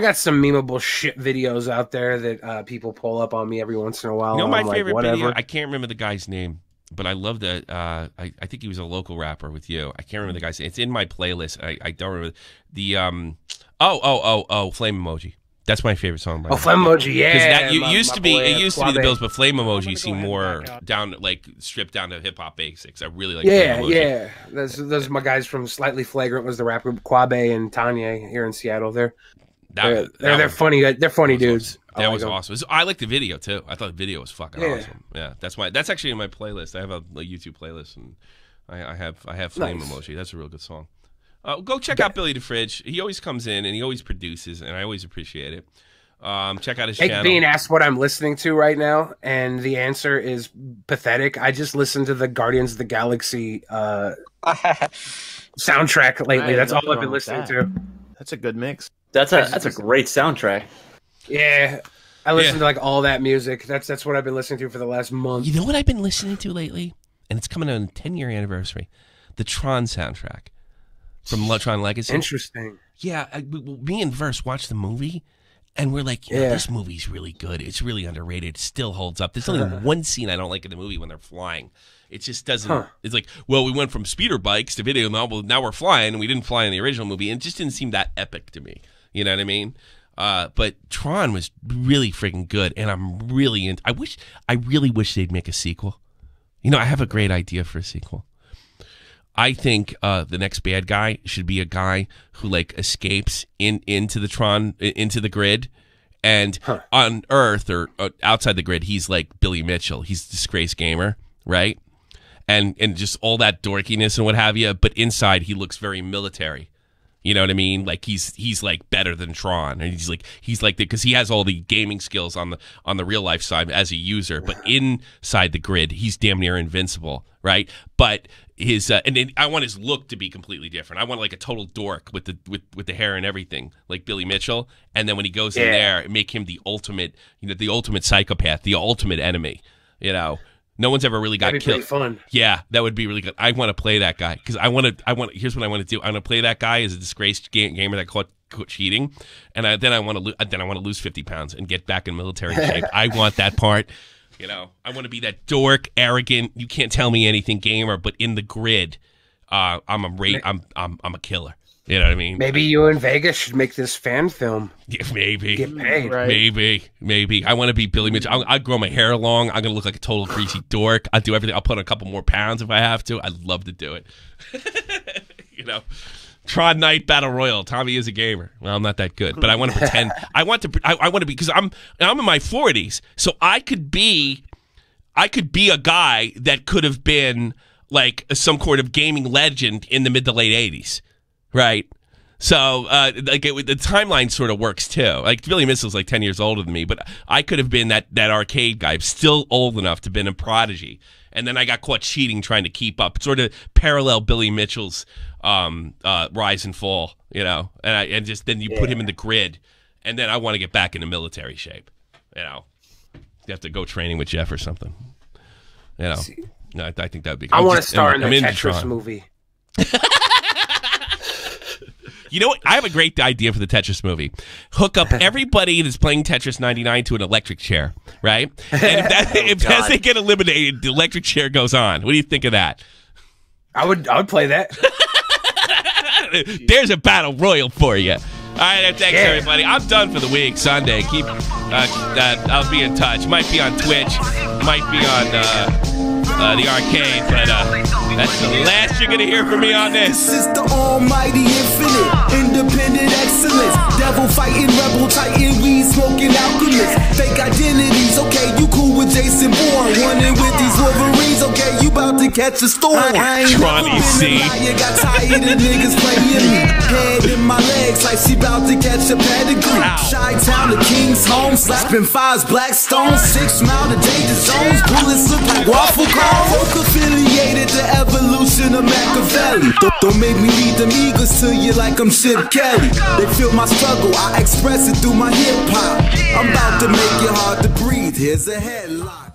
got some memeable shit videos out there that people pull up on me every once in a while. You know, my I'm favorite like, video. I can't remember the guy's name, but I love that. I think he was a local rapper with you. I can't remember the guy's name. It's in my playlist. I don't remember the Flame Emoji. That's my favorite song. By Flame Emoji, yeah. Because it used to be the Bills, but Flame Emoji seemed more down, like stripped down to hip hop basics. I really like. Yeah. Those are my guys from Slightly Flagrant was the rap group. Quabe and Tanya here in Seattle. They're funny. They're funny dudes. That was awesome. I like the video too. I thought the video was fucking awesome. Yeah, that's actually in my playlist. I have a YouTube playlist, and I have Flame Emoji. That's a real good song. Go check out Billy the Fridge. He always comes in and he always produces, and I always appreciate it. Check out his channel. Being asked what I'm listening to right now, and the answer is pathetic. I just listened to the Guardians of the Galaxy soundtrack lately. That's all I've been listening to. That's a good mix. That's a great soundtrack. Yeah. I listen to like all that music. That's what I've been listening to for the last month. You know what I've been listening to lately? And it's coming on a 10-year anniversary. The Tron soundtrack from Tron Legacy. Interesting. Yeah, me and Versts watched the movie, and we're like, this movie's really good. It's really underrated. It still holds up. There's only one scene I don't like in the movie when they're flying. It just doesn't. It's like, well, we went from speeder bikes to video novel. Now we're flying, and we didn't fly in the original movie. And it just didn't seem that epic to me. You know what I mean? But Tron was really freaking good, and I'm really into. I really wish they'd make a sequel. You know, I have a great idea for a sequel. I think the next bad guy should be a guy who like escapes into the grid, and on Earth or outside the grid, he's like Billy Mitchell. He's a disgraced gamer, right? And just all that dorkiness and what have you. But inside, he looks very military. You know what I mean? Like he's like better than Tron, and he's like because he has all the gaming skills on the real life side as a user, but inside the grid, he's damn near invincible, right? But his and then I want his look to be completely different. I want like a total dork with the hair and everything, like Billy Mitchell. And then when he goes in there, make him the ultimate, the ultimate psychopath, the ultimate enemy. No one's ever really got That'd be killed. pretty fun. Yeah, that would be really good. I want to play that guy because I want. Here's what I want to do. I want to play that guy as a disgraced gamer that caught cheating, and then I want to lose 50 pounds and get back in military shape. I want that part. I want to be that dork, arrogant, you can't tell me anything gamer, but in the grid, I'm a killer. You know what I mean? Maybe you and Vega should make this fan film. Yeah, maybe. Get paid. Right. Maybe. I want to be Billy Mitchell. I'll grow my hair long. I'm going to look like a total greasy dork. I'll do everything. I'll put on a couple more pounds if I have to. I'd love to do it. Tron Night Battle Royal. Tommy is a gamer. Well, I'm not that good, but I want to pretend. I want to be because I'm in my 40s, so I could be a guy that could have been like some sort of gaming legend in the mid to late 80s, right? So the timeline sort of works too. Like Billy Mitchell's like 10 years older than me, but I could have been that arcade guy. I'm still old enough to have been a prodigy, and then I got caught cheating trying to keep up. Sort of parallel Billy Mitchell's rise and fall, and just then you put him in the grid, and then I want to get back into military shape. You have to go training with Jeff or something. No, I think that would be. I want to star in the Tetris movie. You know what? I have a great idea for the Tetris movie. Hook up everybody that's playing Tetris 99 to an electric chair, right? And if as they get eliminated, the electric chair goes on. What do you think of that? I would play that. There's a battle royal for you. All right, thanks everybody. I'm done for the week. Sunday. I'll be in touch. Might be on Twitch. Might be on the arcade, but that's the last you're gonna hear from me on this. This is the almighty infinite, independent excellence. Devil fighting, rebel titan, weed smoking alchemist. Fake identities, okay, you cool with Jason Bourne. Running with these Wolverines, okay, you about to catch a storm. I ain't never been a liar, got tired of niggas playing me. Head in my legs like she about to catch a pedigree. Chi-town, the king's home, slapping fives, black stones, 6 mile to danger zones. Bullets look like waffle cones. Folk affiliated to evolution of Machiavelli. Don't make me lead them eagles to you like I'm Chip Kelly. They feel my struggle, I express it through my hip hop. I'm about to make it hard to breathe. Here's a headline.